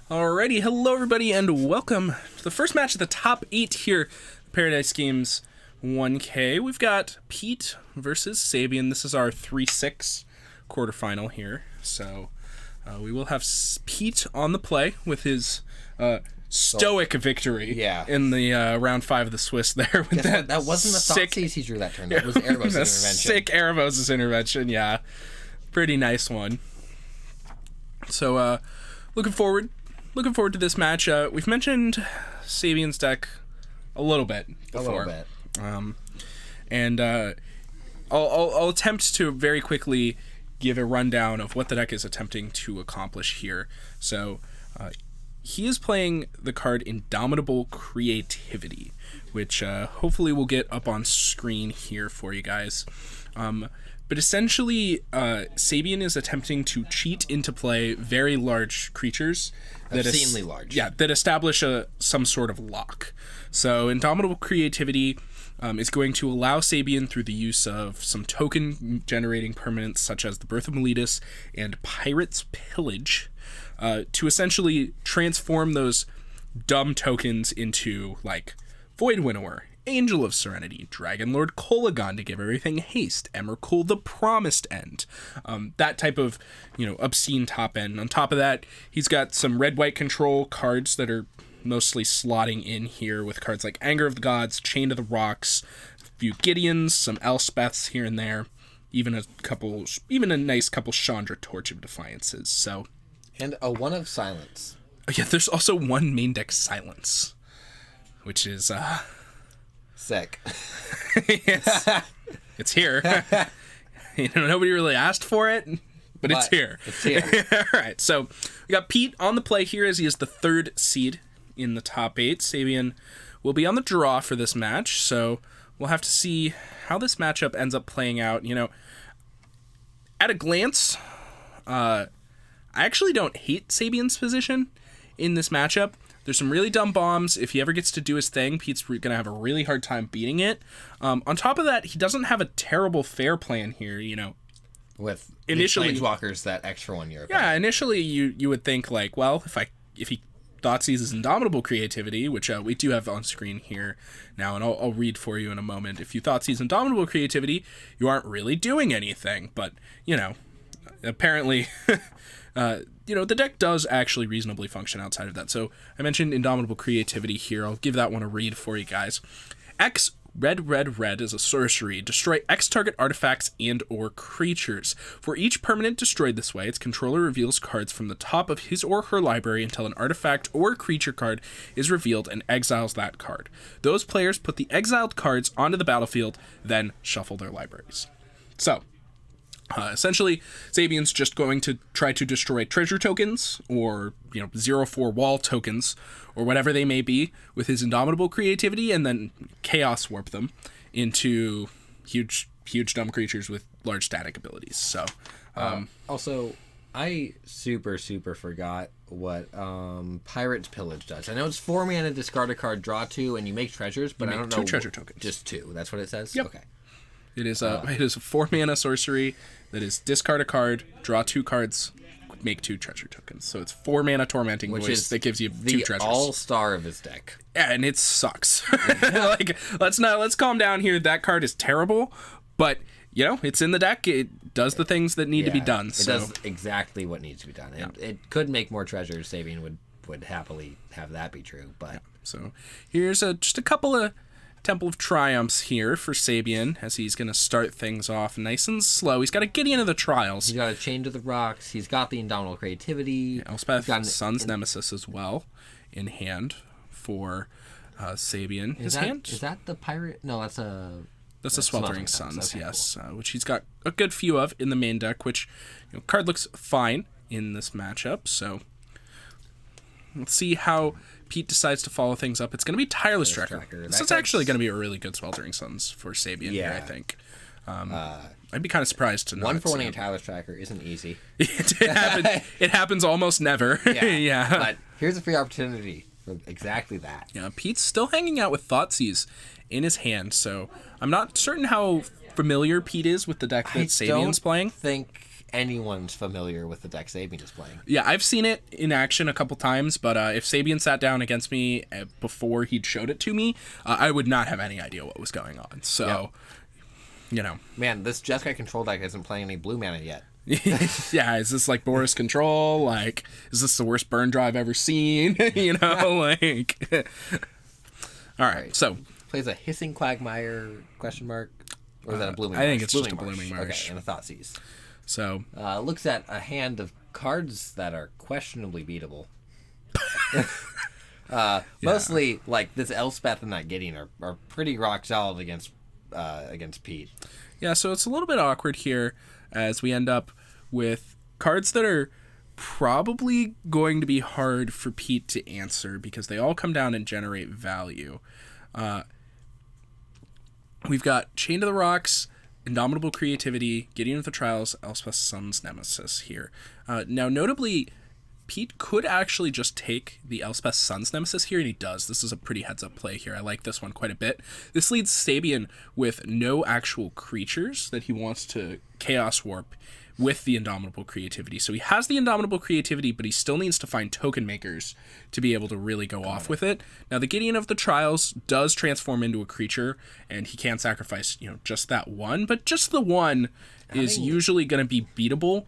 Alrighty, hello everybody, and welcome to the first match of the top 8 here, Paradise Games 1K. We've got Pete versus Sabian. This is our 3-6 quarterfinal here. So we will have Pete on the play with his stoic victory in the round 5 of the Swiss there. With that wasn't the Thoughtseize he drew that turn. That was Erebos' intervention. Sick Erebos' intervention, yeah. Pretty nice one. So looking forward to this match. We've mentioned Sabian's deck a little bit before. And I'll attempt to very quickly give a rundown of what the deck is attempting to accomplish here. So he is playing the card Indomitable Creativity, which hopefully we'll get up on screen here for you guys. But essentially, Sabian is attempting to cheat into play very large creatures. Obscenely large. Yeah, that establish some sort of lock. So Indomitable Creativity is going to allow Sabian, through the use of some token-generating permanents such as the Birth of Meletus and Pirate's Pillage, to essentially transform those dumb tokens into, like, Void Winnower, Angel of Serenity, Dragon Lord Kolagon to give everything haste, Emrakul the Promised End, that type of, obscene top end. On top of that, he's got some red-white control cards that are mostly slotting in here with cards like Anger of the Gods, Chain to the Rocks, a few Gideons, some Elspeths here and there, even a nice couple Chandra Torch of Defiances. So, and a one of Silence. Yeah, there's also one main deck Silence, which is sick. It's here. Nobody really asked for it, but it's here. It's here. All right, so we got Pete on the play here as he is the 3rd seed in the top 8. Sabian will be on the draw for this match, so we'll have to see how this matchup ends up playing out. At a glance, I actually don't hate Sabian's position in this matchup. There's some really dumb bombs. If he ever gets to do his thing, Pete's going to have a really hard time beating it. On top of that, he doesn't have a terrible fair plan here, With initially Planeswalkers, that extra 1 year. Yeah, initially you would think, like, well, if he Thoughtseize his Indomitable Creativity, which we do have on screen here now, and I'll read for you in a moment. If you Thoughtseize Indomitable Creativity, you aren't really doing anything. But, apparently... the deck does actually reasonably function outside of that. So I mentioned Indomitable Creativity here. I'll give that one a read for you guys. X red is a sorcery. Destroy X target artifacts and or creatures. For each permanent destroyed this way, its controller reveals cards from the top of his or her library until an artifact or creature card is revealed and exiles that card. Those players put the exiled cards onto the battlefield, then shuffle their libraries. So, essentially, Sabian's just going to try to destroy treasure tokens or, 0-4 wall tokens or whatever they may be with his Indomitable Creativity and then Chaos Warp them into huge dumb creatures with large static abilities. So, also, I super forgot what Pirate's Pillage does. I know it's 4 mana, discard a card, draw 2, and you make treasures, but I don't know. 2 treasure tokens. Just 2. That's what it says? Yep. Okay. It is a 4 mana sorcery that is discard a card, draw 2 cards, make 2 treasure tokens. So it's 4 mana Tormenting Voice that gives you 2 treasures. The all-star of his deck. Yeah, and it sucks. Let's calm down here. That card is terrible, but it's in the deck. It does the things that need to be done. It does exactly what needs to be done. Yeah. It could make more treasures. Sabian would happily have that be true, but so here's just a couple of Temple of Triumphs here for Sabian as he's going to start things off nice and slow. He's got a Gideon of the Trials. He's got a Chain to the Rocks. He's got the Indomitable Creativity. Elspeth, Sun's Nemesis as well in hand for Sabian. Is that the Pirate? No, that's a Sweltering Suns, okay, yes, cool. Which he's got a good few of in the main deck, which card looks fine in this matchup. So let's see how Pete decides to follow things up. It's going to be Tireless Tracker. This is actually going to be a really good Sweltering Suns for Sabian here, I think. I'd be kind of surprised to not. 1 for 1 a Tireless Tracker isn't easy. It happens almost never. Yeah. But here's a free opportunity for exactly that. Yeah, Pete's still hanging out with Thoughtseize in his hand, so I'm not certain how familiar Pete is with the deck that Sabian's playing. I think anyone's familiar with the deck Sabian is playing. Yeah, I've seen it in action a couple times, but if Sabian sat down against me before he'd showed it to me, I would not have any idea what was going on. So, you know. Man, this Jeskai control deck isn't playing any blue mana yet. Yeah, is this like Boris Control? Like, is this the worst burn draw I've ever seen? You know, like... All right, so... Plays a Hissing Quagmire, question mark? Or is that a Blooming I think Marsh? it's just a Blooming Marsh. Okay, and a Thoughtseize. So... looks at a hand of cards that are questionably beatable. Mostly, like, this Elspeth and that Gideon are pretty rock solid against Pete. Yeah, so it's a little bit awkward here as we end up with cards that are probably going to be hard for Pete to answer because they all come down and generate value. We've got Chain to the Rocks, Indomitable Creativity, Gideon of the Trials, Elspeth's Son's Nemesis here. Now, notably, Pete could actually just take the Elspeth's Son's Nemesis here, and he does. This is a pretty heads-up play here. I like this one quite a bit. This leads Sabian with no actual creatures that he wants to Chaos Warp with the Indomitable Creativity. So he has the Indomitable Creativity, but he still needs to find token makers to be able to really go off with it. Now, the Gideon of the Trials does transform into a creature, and he can sacrifice, just that one, but just the one is usually going to be beatable,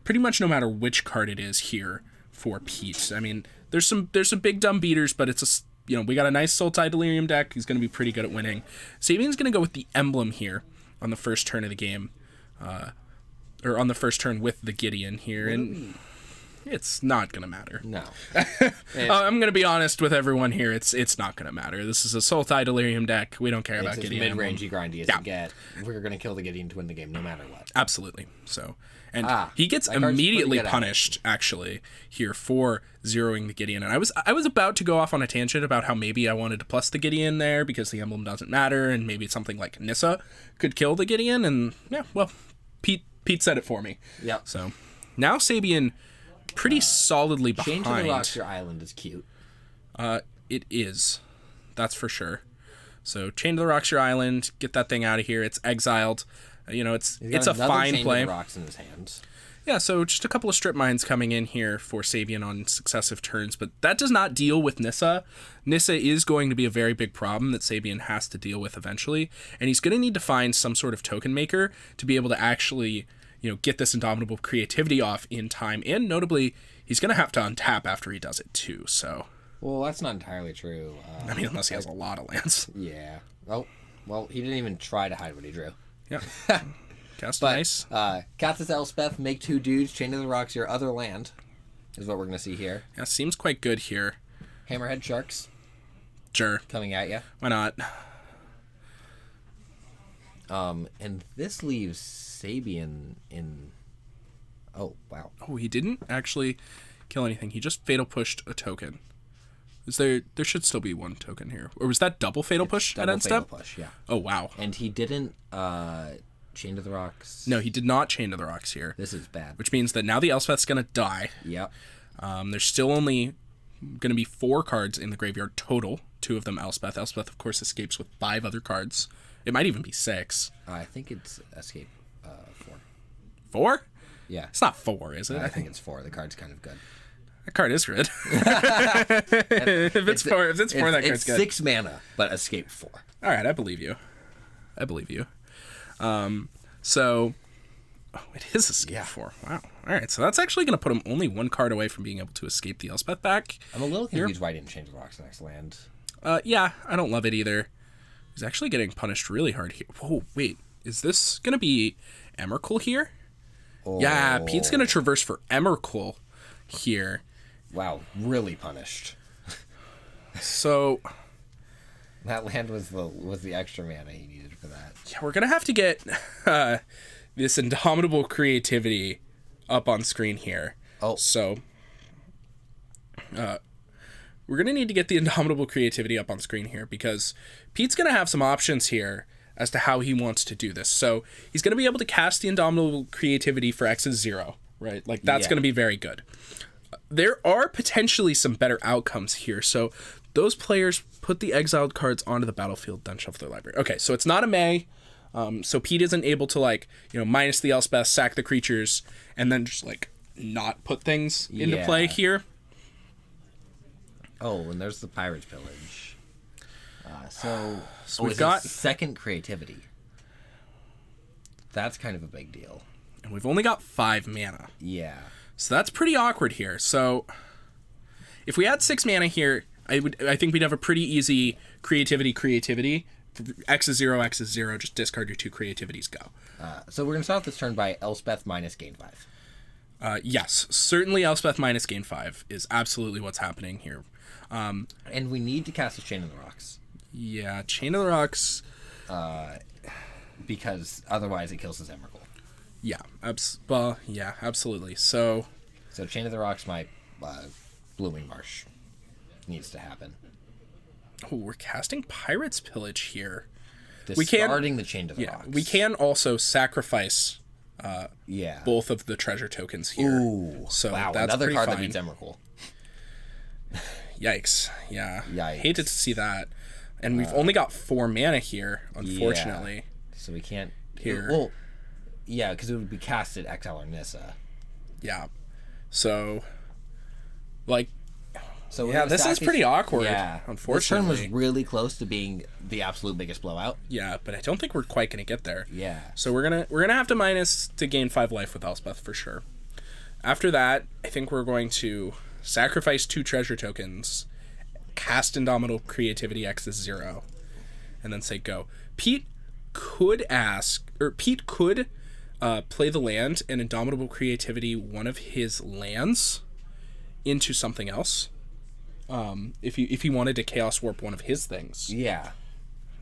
pretty much no matter which card it is here for Pete. I mean, there's some big dumb beaters, but it's we got a nice Sultai Delerium deck. He's going to be pretty good at winning. Sabian's going to go with the Emblem here on the first turn of the game. Or on the first turn with the Gideon here, and it's not going to matter. No. I'm going to be honest with everyone here. It's not going to matter. This is a Sultai Delerium deck. We don't care about Gideon. It's mid-rangey, grindy as you get. We're going to kill the Gideon to win the game no matter what. Absolutely. So, and he gets immediately punished, actually, here for zeroing the Gideon. And I was about to go off on a tangent about how maybe I wanted to plus the Gideon there because the emblem doesn't matter, and maybe something like Nissa could kill the Gideon, and Pete said it for me. Yep. So now Sabian pretty solidly behind. Chain to the Rocks, your island is cute. It is. That's for sure. So Chain to the Rocks, your island. Get that thing out of here. It's exiled. It's a fine Chain play. To the Rocks in his hands. Yeah, so just a couple of strip mines coming in here for Sabian on successive turns, but that does not deal with Nissa. Nissa is going to be a very big problem that Sabian has to deal with eventually, and he's going to need to find some sort of token maker to be able to actually get this Indomitable Creativity off in time, and notably, he's going to have to untap after he does it too, so... Well, that's not entirely true. Unless he has a lot of lands. Yeah. Oh, well, he didn't even try to hide what he drew. Yeah. Cast nice. Cast this Elspeth, make 2 dudes, Chain to the Rocks, your other land, is what we're going to see here. Yeah, seems quite good here. Hammerhead Sharks. Sure. Coming at you. Why not? And this leaves Sabian in... Oh, wow. Oh, he didn't actually kill anything. He just fatal pushed a token. There should still be 1 token here. Or was that double fatal push at end step? Double fatal push, yeah. Oh, wow. And he didn't Chain to the Rocks. No, he did not Chain to the Rocks here. This is bad. Which means that now the Elspeth's going to die. Yep. There's still only going to be 4 cards in the graveyard total. 2 of them Elspeth. Elspeth, of course, escapes with 5 other cards. It might even be 6. I think it's escape 4. 4? Yeah. It's not 4, is it? I think it's 4. The card's kind of good. That card is good. if it's 4, that card's good. It's 6 mana, but escape 4. All right, I believe you. So, it is escape 4. Wow. All right, so that's actually going to put him only 1 card away from being able to escape the Elspeth back. I'm a little confused why he didn't change the Rocks next land. Yeah, I don't love it either. He's actually getting punished really hard here. Whoa, wait. Is this going to be Emrakul here? Oh. Yeah, Pete's going to traverse for Emrakul here. Wow, really punished. So... That land was the extra mana he needed for that. Yeah, we're going to have to get this Indomitable Creativity up on screen here. Oh. So... we're going to need to get the Indomitable Creativity up on screen here because Pete's going to have some options here as to how he wants to do this. So he's going to be able to cast the Indomitable Creativity for X is 0, right? Like, that's going to be very good. There are potentially some better outcomes here. So those players put the exiled cards onto the battlefield, then shuffle their library. Okay, so it's not a May. So Pete isn't able to, like, minus the Elspeth, sack the creatures, and then just, like, not put things into play here. Oh, and there's the Pirate's Pillage. So we've got second creativity. That's kind of a big deal. And we've only got 5 mana. Yeah. So that's pretty awkward here. So if we had 6 mana here, I think we'd have a pretty easy creativity. X is 0, X is 0. Just discard your 2 creativities, go. So we're going to start this turn by Elspeth minus gain 5. Yes, certainly Elspeth minus gain 5 is absolutely what's happening here. And we need to cast a Chain of the Rocks. Yeah, Chain of the Rocks. Because otherwise it kills his Emrakul. Yeah, absolutely. So Chain of the Rocks, my Blooming Marsh needs to happen. Oh, we're casting Pirate's Pillage here. Discarding the Chain of the Rocks. We can also sacrifice both of the treasure tokens here. Ooh, so wow, that's another card fine. that beats Emrakul. Yikes. Yeah. Yikes. Hated to see that. And we've only got 4 mana here, unfortunately. Yeah. So we can't... Here. Well, yeah, because it would be casted Exile or Nissa. Yeah. So, like... So yeah, this is pretty awkward, unfortunately. This turn was really close to being the absolute biggest blowout. Yeah, but I don't think we're quite going to get there. Yeah. So we're gonna have to minus to gain 5 life with Elspeth for sure. After that, I think we're going to sacrifice 2 treasure tokens, cast Indomitable Creativity X is 0, and then say go. Pete could play the land and Indomitable Creativity one of his lands into something else. If he wanted to Chaos Warp one of his things. Yeah.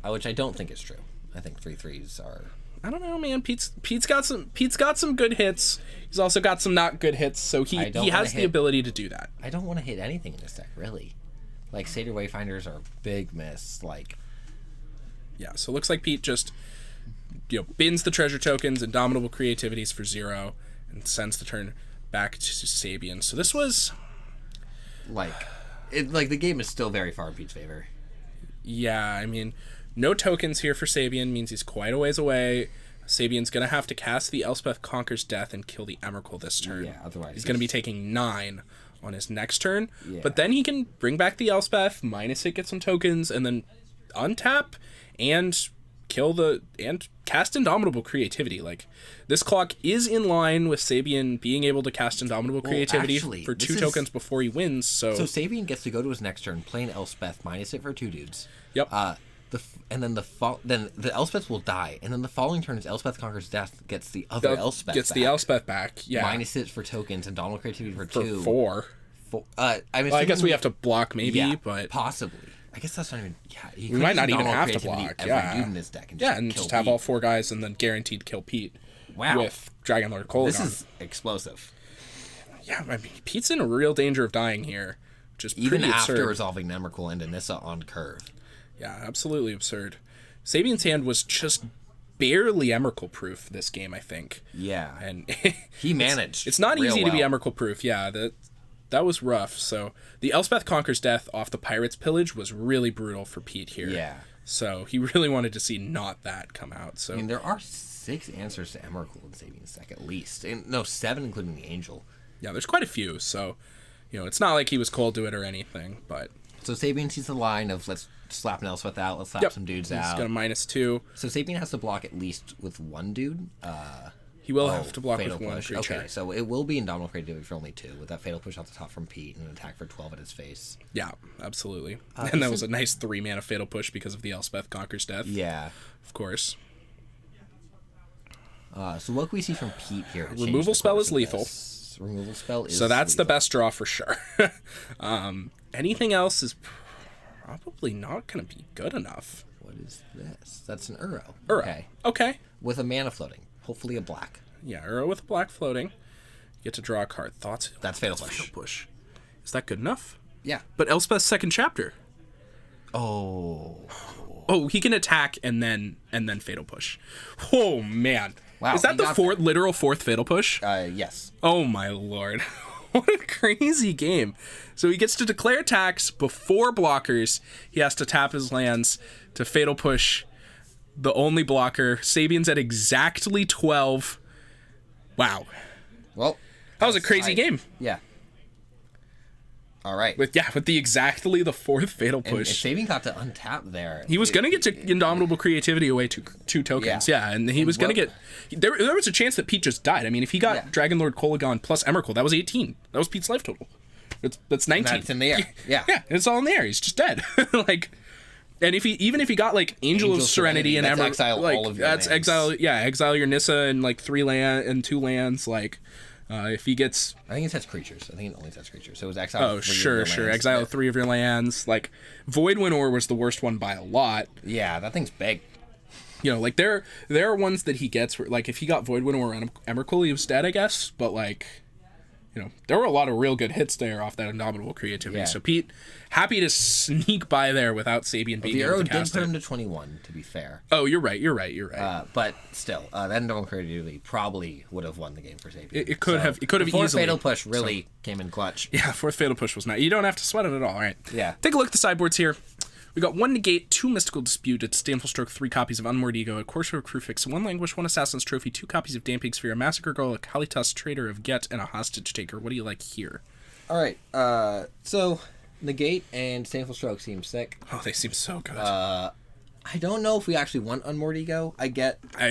Which I don't think is true. I think 3/3s are... I don't know, man. Pete's got some good hits. He's also got some not good hits, so he has the ability to do that. I don't want to hit anything in this deck, really. Like, Satyr Wayfinders are a big miss. Like... Yeah, so it looks like Pete just bins the treasure tokens, Indomitable Creativities for 0, and sends the turn back to Sabian. So this was... the game is still very far in Pete's favor. Yeah, I mean, no tokens here for Sabian means he's quite a ways away. Sabian's going to have to cast the Elspeth Conquers Death and kill the Emrakul this turn. Yeah, otherwise... He's going to be taking 9 on his next turn. Yeah. But then he can bring back the Elspeth, minus it, get some tokens, and then untap and and cast Indomitable Creativity. Like, this clock is in line with Sabian being able to cast Indomitable Creativity for 2 tokens before he wins. So Sabian gets to go to his next turn, play an Elspeth, minus it for 2 dudes. Yep. Then the Elspeth will die, and then the following turn is Elspeth Conquers Death gets the other Elspeth gets back. the Elspeth back. Yeah. Minus it for tokens and Indomitable Creativity for 2. 4. I guess we have to block maybe, but possibly. I guess that's not even... Yeah, we might not even have to block. Every dude in this deck and just have all 4 guys and then guaranteed kill Pete. Wow. With Dragon Lord Kolaghan. This is explosive. Yeah, I mean, Pete's in a real danger of dying here, which is even pretty after absurd. resolving Emrakul and Anissa on curve. Yeah, absolutely absurd. Sabian's hand was just barely Emrakul proof this game, I think. Yeah. And he managed. It's not easy to be well. Emrakul proof. Yeah, that was rough. So the Elspeth Conquers Death off the Pirate's Pillage was really brutal for Pete here. Yeah. So he really wanted to see not that come out. So I mean, there are 6 answers to Emrakul in Sabian's deck at least. And, no, 7 including the Angel. Yeah, there's quite a few. So, it's not like he was cold to it or anything, but... So Sabian sees the line of let's slap an Elspeth out, let's slap some dudes out. He's got a -2. So Sabian has to block at least with 1 dude. He will have to block with Fatal 1 Push. creature. Okay, so it will be Indomitable Creativity for only 2, with that Fatal Push off the top from Pete and an attack for 12 at his face. Yeah, absolutely. And that was a nice 3 mana Fatal Push because of the Elspeth Conquers Death. Yeah. Of course. So what can we see from Pete here? Removal spell is lethal. Removal spell is so that's lethal. the best draw for sure. Anything else is probably not going to be good enough. What is this? That's an Uro. Uro. Okay. With a mana floating. Hopefully a black. Yeah, Uro with a black floating. You get to draw a card. Thoughts? That's Fatal Push. Fatal Push. Is that good enough? Yeah. But Elspeth's second chapter. Oh, he can attack and then Fatal Push. Oh, man. Wow. Is that the literal 4th Fatal Push? Yes. Oh, my lord. What a crazy game. So he gets to declare attacks before blockers. He has to tap his lands to Fatal Push the only blocker. Sabian's at exactly 12. Wow. Well, that was a crazy game. Yeah. All right. With the exactly the fourth fatal push. And Sabian got to untap there. He was going to get to Indomitable Creativity away to 2 tokens. Yeah, and he was going to get... There was a chance that Pete just died. I mean, if he got Dragon Lord Kolagon plus Emrakul, that was 18. That was Pete's life total. That's 19. And that's in the air. Yeah. Yeah, it's all in the air. He's just dead. Like... And if if he got like Angel of Serenity and Emerald, like all of your lands. Exile your Nissa and like 2 lands. Like if he gets, I think it sets creatures. I think it only sets creatures. So it was exile. Oh, sure. Exile 3 of your lands. Like Void Winnower was the worst one by a lot. Yeah, that thing's big. You know, like there are ones that he gets where, like if he got Void Winnower and Emrakul, he was dead, I guess. But like, you know, there were a lot of real good hits there off that Indomitable Creativity. Yeah. So Pete, happy to sneak by there without Sabian being able to cast the arrow did put him to 21, to be fair. Oh, you're right. But still, that Indomitable Creativity probably would have won the game for Sabian. It could have easily. Fourth fatal push really came in clutch. Yeah, fourth fatal push was not. You don't have to sweat it at all. All right. Yeah. Take a look at the sideboards here. We got 1 Negate, 2 Mystical Dispute, a Disdainful Stroke, 3 copies of Unmoored Ego, a Courser of Crufix, 1 Languish, 1 Assassin's Trophy, 2 copies of Damping Sphere, a Massacre Girl, a Kalitas, Trader of Get, and a Hostage Taker. What do you like here? All right. So Negate and Disdainful Stroke seem sick. Oh, they seem so good. I don't know if we actually want Unmoored Ego. I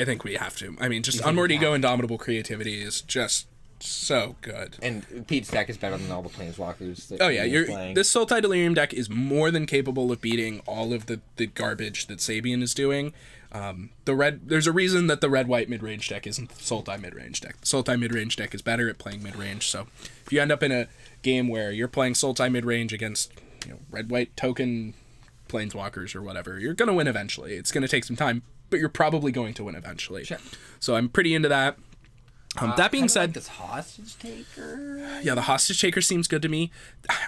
think we have to. I mean, just Unmoored Ego, Indomitable Creativity is just so good. And Pete's deck is better than all the Planeswalkers that playing. This Sultai Delerium deck is more than capable of beating all of the garbage that Sabian is doing. There's a reason that the red-white mid-range deck isn't the Sultai mid-range deck. The Sultai mid-range deck is better at playing mid-range, so if you end up in a game where you're playing Sultai mid-range against, you know, red-white token Planeswalkers or whatever, you're going to win eventually. It's going to take some time, but you're probably going to win eventually. Sure. So I'm pretty into that. That being said, like this Hostage Taker. Yeah, the Hostage Taker seems good to me.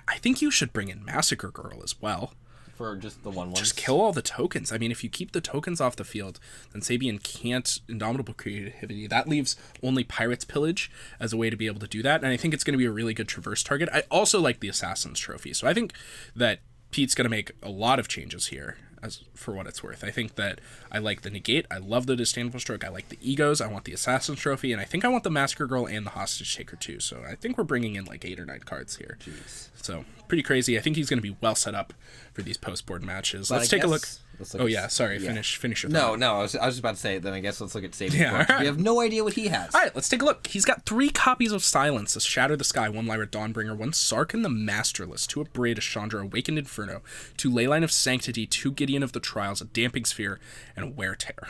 I think you should bring in Massacre Girl as well. For just the one. Just kill all the tokens. I mean, if you keep the tokens off the field, then Sabian can't Indomitable Creativity. That leaves only Pirate's Pillage as a way to be able to do that, and I think it's going to be a really good traverse target. I also like the Assassin's Trophy, so I think that Pete's going to make a lot of changes here, as for what it's worth. I think that I like the Negate, I love the Disdainful Stroke, I like the Egos, I want the Assassin's Trophy, and I think I want the Massacre Girl and the Hostage Taker too, so I think we're bringing in like 8 or 9 cards here. Jeez. So, pretty crazy. I think he's going to be well set up for these post-board matches. Let's take a look. Finish your thought. No, I was just about to say, then I guess let's look at Sabian. Yeah, right. We have no idea what he has. All right, let's take a look. He's got 3 copies of Silence, a Shatter the Sky, 1 Lyra Dawnbringer, 1 Sarkhan the Masterless, 2 Abrade, a Chandra, Awakened Inferno, 2 Leyline of Sanctity, 2 Gideon of the Trials, a Damping Sphere, and a Wear Tear.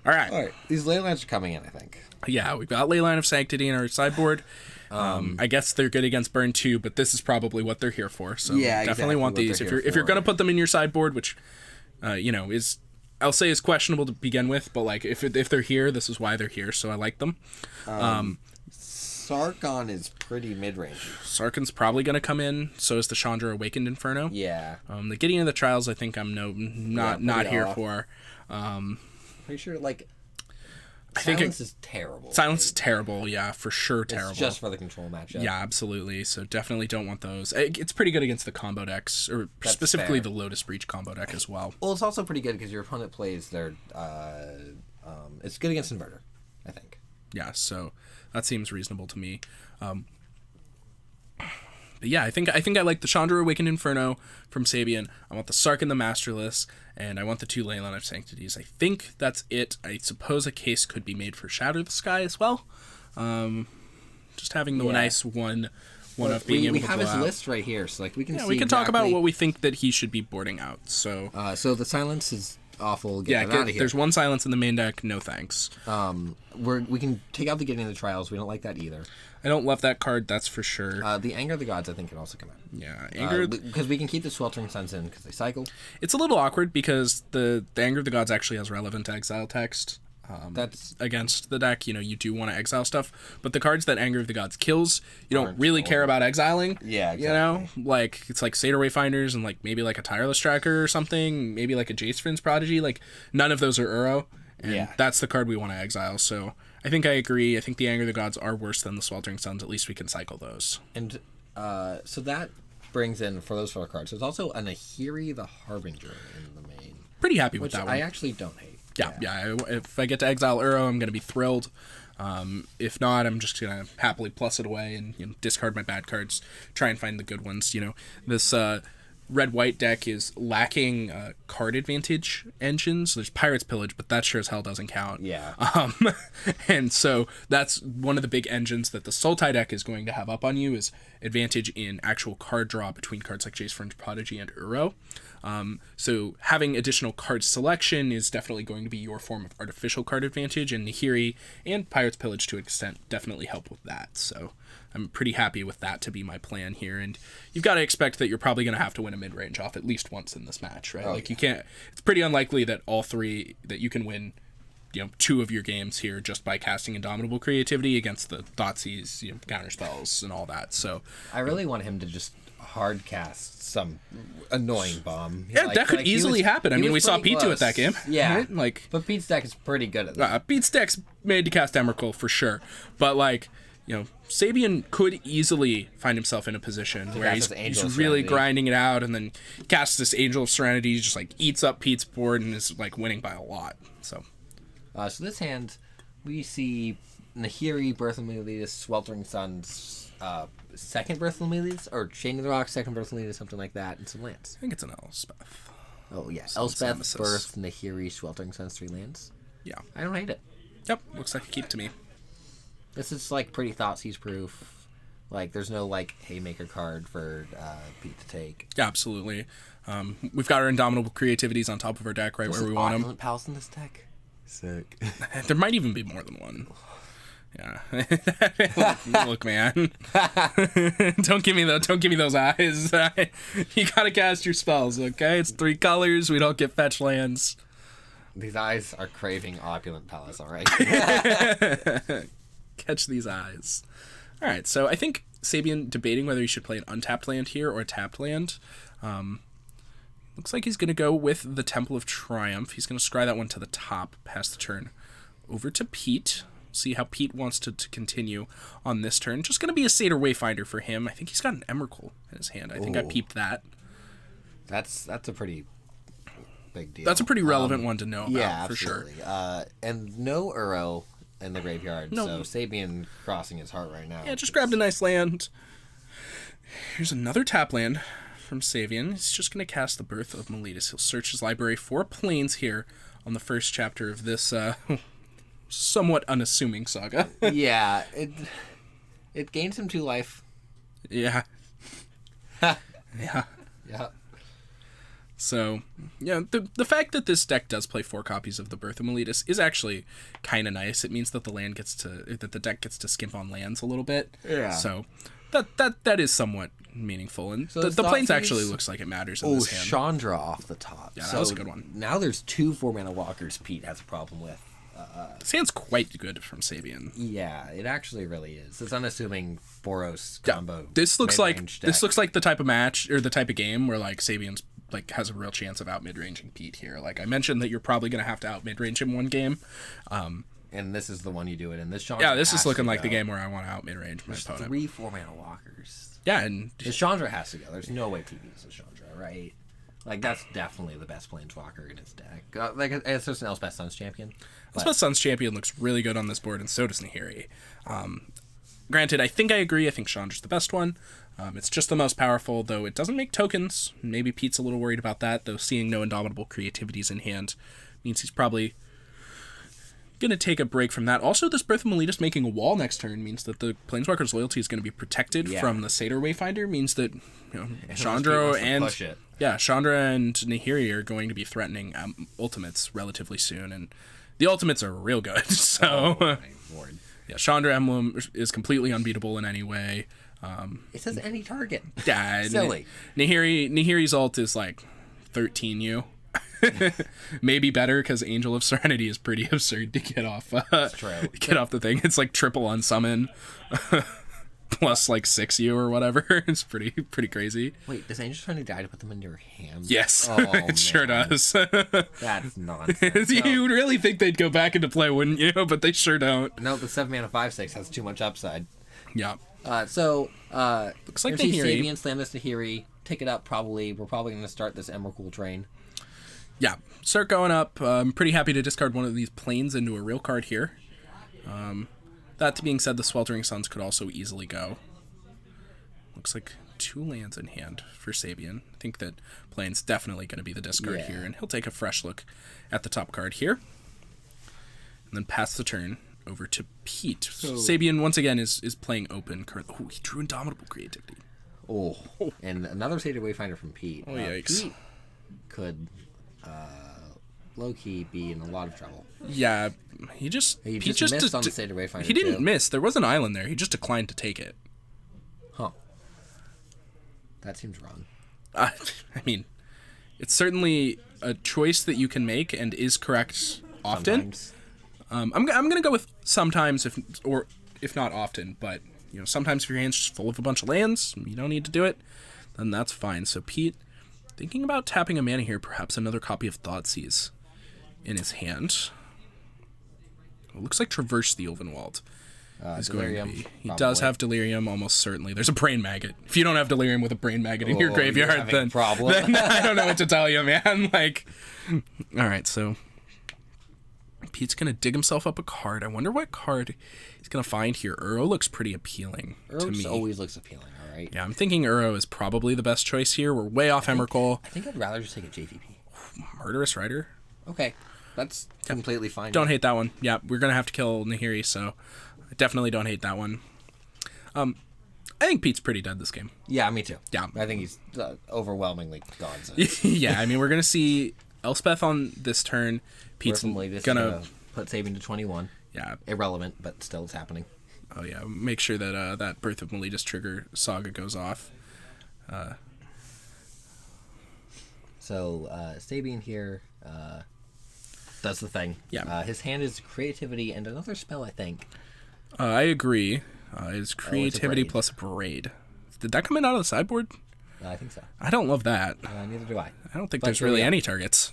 All right. These Leylines are coming in, I think. Yeah, we've got Leyline of Sanctity in our sideboard. I guess they're good against burn too, but this is probably what they're here for. So definitely want these. If you're gonna put them in your sideboard, which is, I'll say, is questionable to begin with, but like if they're here, this is why they're here. So I like them. Sarkhan is pretty mid-range. Sarkhan's probably gonna come in. So is the Chandra Awakened Inferno. Yeah. The Gideon of the Trials, I think I'm not here for. Pretty sure like. Silence is terrible. Silence is terrible, yeah, for sure terrible. It's just for the control matchup. Yeah, absolutely. So definitely don't want those. It's pretty good against the combo decks, or that's specifically fair. The Lotus Breach combo deck as well. Well, it's also pretty good because your opponent plays their... it's good against Inverter, I think. Yeah, so that seems reasonable to me. But yeah, I think I like the Chandra Awakened Inferno from Sabian. I want the Sarkhan the Masterless, and I want the 2 Leyline of Sanctities. I think that's it. I suppose a case could be made for Shatter the Sky as well. Just having the nice one of being able to blow out. We have his list right here, so like we can see we can talk about what we think that he should be boarding out. So so the Silence is awful. Get out of here. There's 1 Silence in the main deck. No thanks. We can take out the Getting the Trials. We don't like that either. I don't love that card, that's for sure. The Anger of the Gods, I think, can also come out. Yeah, Anger... because we can keep the Sweltering Suns in because they cycle. It's a little awkward because the Anger of the Gods actually has relevant exile text. That's against the deck. You do want to exile stuff, but the cards that Anger of the Gods kills, you don't really care about exiling. Yeah, exactly. Like it's like Satyr Wayfinders and like maybe like a Tireless Tracker or something, maybe like a Jace Vryn's Prodigy. Like none of those are Uro, and that's the card we want to exile. So I think I agree. I think the Anger of the Gods are worse than the Sweltering Suns. At least we can cycle those. And so that brings in, for those 4 cards, there's also an Ahiri the Harbinger in the main. pretty happy with Which that one. I actually don't hate. Yeah. If I get to exile Uro, I'm going to be thrilled. If not, I'm just going to happily plus it away and discard my bad cards, try and find the good ones. This red-white deck is lacking card advantage engines. There's Pirate's Pillage, but that sure as hell doesn't count. Yeah. And so that's one of the big engines that the Sultai deck is going to have up on you is advantage in actual card draw between cards like Jace Fringe Prodigy and Uro. So having additional card selection is definitely going to be your form of artificial card advantage, and Nahiri and Pirate's Pillage to an extent definitely help with that. So I'm pretty happy with that to be my plan here, and you've got to expect that you're probably going to have to win a mid-range off at least once in this match, right? You can't, it's pretty unlikely that that you can win 2 of your games here just by casting Indomitable Creativity against the Thoughtseize, counter spells and all that. So I really want him to just hard cast some annoying bomb. Yeah, that could easily happen. I mean, we saw Pete do it that game. Yeah. Right? But Pete's deck is pretty good at that. Pete's deck's made to cast Emrakul for sure. But, Sabian could easily find himself in a position where he's really grinding it out and then casts this Angel of Serenity, just, eats up Pete's board and is, winning by a lot. So this hand, we see Nahiri, Birth of Meletis, Sweltering Suns, second Birth of Meletis, or Chain of the Rock, second Birth of Meletis, something like that, and some lands. I think it's an Elspeth. Oh, yeah. Elspeth, Birth, Nahiri, Sweltering Suns, 3 lands. Yeah. I don't hate it. Yep. Looks like a keep to me. This is, pretty Thoughtseize proof. There's no, Haymaker card for Pete to take. Yeah, absolutely. We've got our Indomitable Creativities on top of our deck right where we want them. Opulent Palace in this deck? Sick. There might even be more than one. Yeah. Look, man. Don't give me those eyes. You gotta cast your spells, okay? It's 3 colors. We don't get fetch lands. These eyes are craving Opulent Palace, alright? Catch these eyes. Alright, so I think Sabian debating whether he should play an untapped land here or a tapped land. Looks like he's going to go with the Temple of Triumph. He's going to scry that one to the top, pass the turn over to Pete. See how Pete wants to continue on this turn. Just going to be a Satyr Wayfinder for him. I think he's got an Emrakul in his hand. I think I peeped that. That's a pretty big deal. That's a pretty relevant one to know about, for absolutely. sure. And no Uro in the graveyard, so Sabian crossing his heart right now. Yeah, just grabbed a nice land. Here's another tap land from Sabian. He's just going to cast the Birth of Meletis. He'll search his library for planes here on the first chapter of this somewhat unassuming saga. Yeah, it gains him 2 life. Yeah. Yeah. So, yeah, the fact that this deck does play 4 copies of the Birth of Meletis is actually kind of nice. It means that the deck gets to skimp on lands a little bit. Yeah. So that is somewhat meaningful, and so the plains actually looks like it matters in this hand. Chandra off the top. Yeah, that was a good one. Now there's 2 4-mana walkers Pete has a problem with. This hand's quite good from Sabian. Yeah, it actually really is. It's unassuming Boros combo. Yeah, this looks like the type of match or the type of game where Sabian's has a real chance of out mid-ranging Pete here. I mentioned that you're probably going to have to out mid-range him one game. And this is the one you do it in. This Chandra. Yeah, this is looking like the game where I want to out mid-range my opponent. 3 4-mana walkers. Yeah, and the Chandra has to go. There's no way Pete beats the Chandra, right? That's definitely the best planeswalker in his deck. It's just an Elspeth Suns champion. Elspeth Suns champion looks really good on this board, and so does Nahiri. Granted, I think I agree. I think Chandra's the best one. It's just the most powerful, though it doesn't make tokens. Maybe Pete's a little worried about that, though seeing no Indomitable Creativities in hand means he's probably going to take a break from that. Also, this Birth of Meletis making a wall next turn means that the Planeswalker's loyalty is going to be protected from the Satyr Wayfinder, means that Chandra and Nahiri are going to be threatening ultimates relatively soon, and the ultimates are real good. So, yeah, Chandra Emblem is completely unbeatable in any way. It says any target. Yeah, silly. Nahiri's ult is 13U. Maybe better because Angel of Serenity is pretty absurd to get off. Get off the thing. It's triple on summon, plus 6U or whatever. It's pretty crazy. Wait, does Angel Serenity die to put them in your hand? Yes, it sure does. That's nonsense. You would really think they'd go back into play, wouldn't you? But they sure don't. No, the 7-mana 5/6 has too much upside. Yeah. Looks like Sabian slam this Nahiri. Take it up. Probably. We're probably going to start this Emrakul train. Yeah, start going up. I'm pretty happy to discard one of these planes into a real card here. That being said, the Sweltering Suns could also easily go. Looks like 2 lands in hand for Sabian. I think that plane's definitely going to be the discard here, and he'll take a fresh look at the top card here. And then pass the turn over to Pete. So Sabian, once again, is playing open currently. Oh, he drew Indomitable Creativity. Oh, and another Sated Wayfinder from Pete. Oh, yikes. Pete could low-key be in a lot of trouble. Yeah, he just missed on the Sated Wayfinder. He didn't miss. There was an island there. He just declined to take it. Huh. That seems wrong. I mean, it's certainly a choice that you can make and is correct often. Sometimes. I'm gonna go with sometimes, if not often, but sometimes if your hand's just full of a bunch of lands, you don't need to do it, then that's fine. So Pete, thinking about tapping a mana here, perhaps another copy of Thoughtseize in his hand. It looks like Traverse the Elvenwald is Delirium, going to be. He probably. does have Delirium, almost certainly. There's a Brain Maggot. If you don't have Delirium with a Brain Maggot in your graveyard, then I don't know what to tell you, man. All right, so Pete's going to dig himself up a card. I wonder what card he's going to find here. Uro looks pretty appealing to me. Always looks appealing, all right? Yeah, I'm thinking Uro is probably the best choice here. We're way off Emrakul. I think I'd rather just take a JVP. Murderous Rider? Okay, that's completely fine. Don't hate that one. Yeah, we're going to have to kill Nahiri, so I definitely don't hate that one. I think Pete's pretty dead this game. Yeah, me too. Yeah. I think he's overwhelmingly gone. So. Yeah, I mean, we're going to see Elspeth on this turn. Pete's gonna put Sabian to 21. Yeah. Irrelevant, but still it's happening. Oh, yeah. Make sure that that Birth of Meletus trigger saga goes off. So, Sabian here does the thing. Yeah. His hand is Creativity and another spell, I think. I agree. It's Creativity Braid. plus Braid. Did that come in out of the sideboard? I think so. I don't love that. Neither do I. I don't think there's really any targets.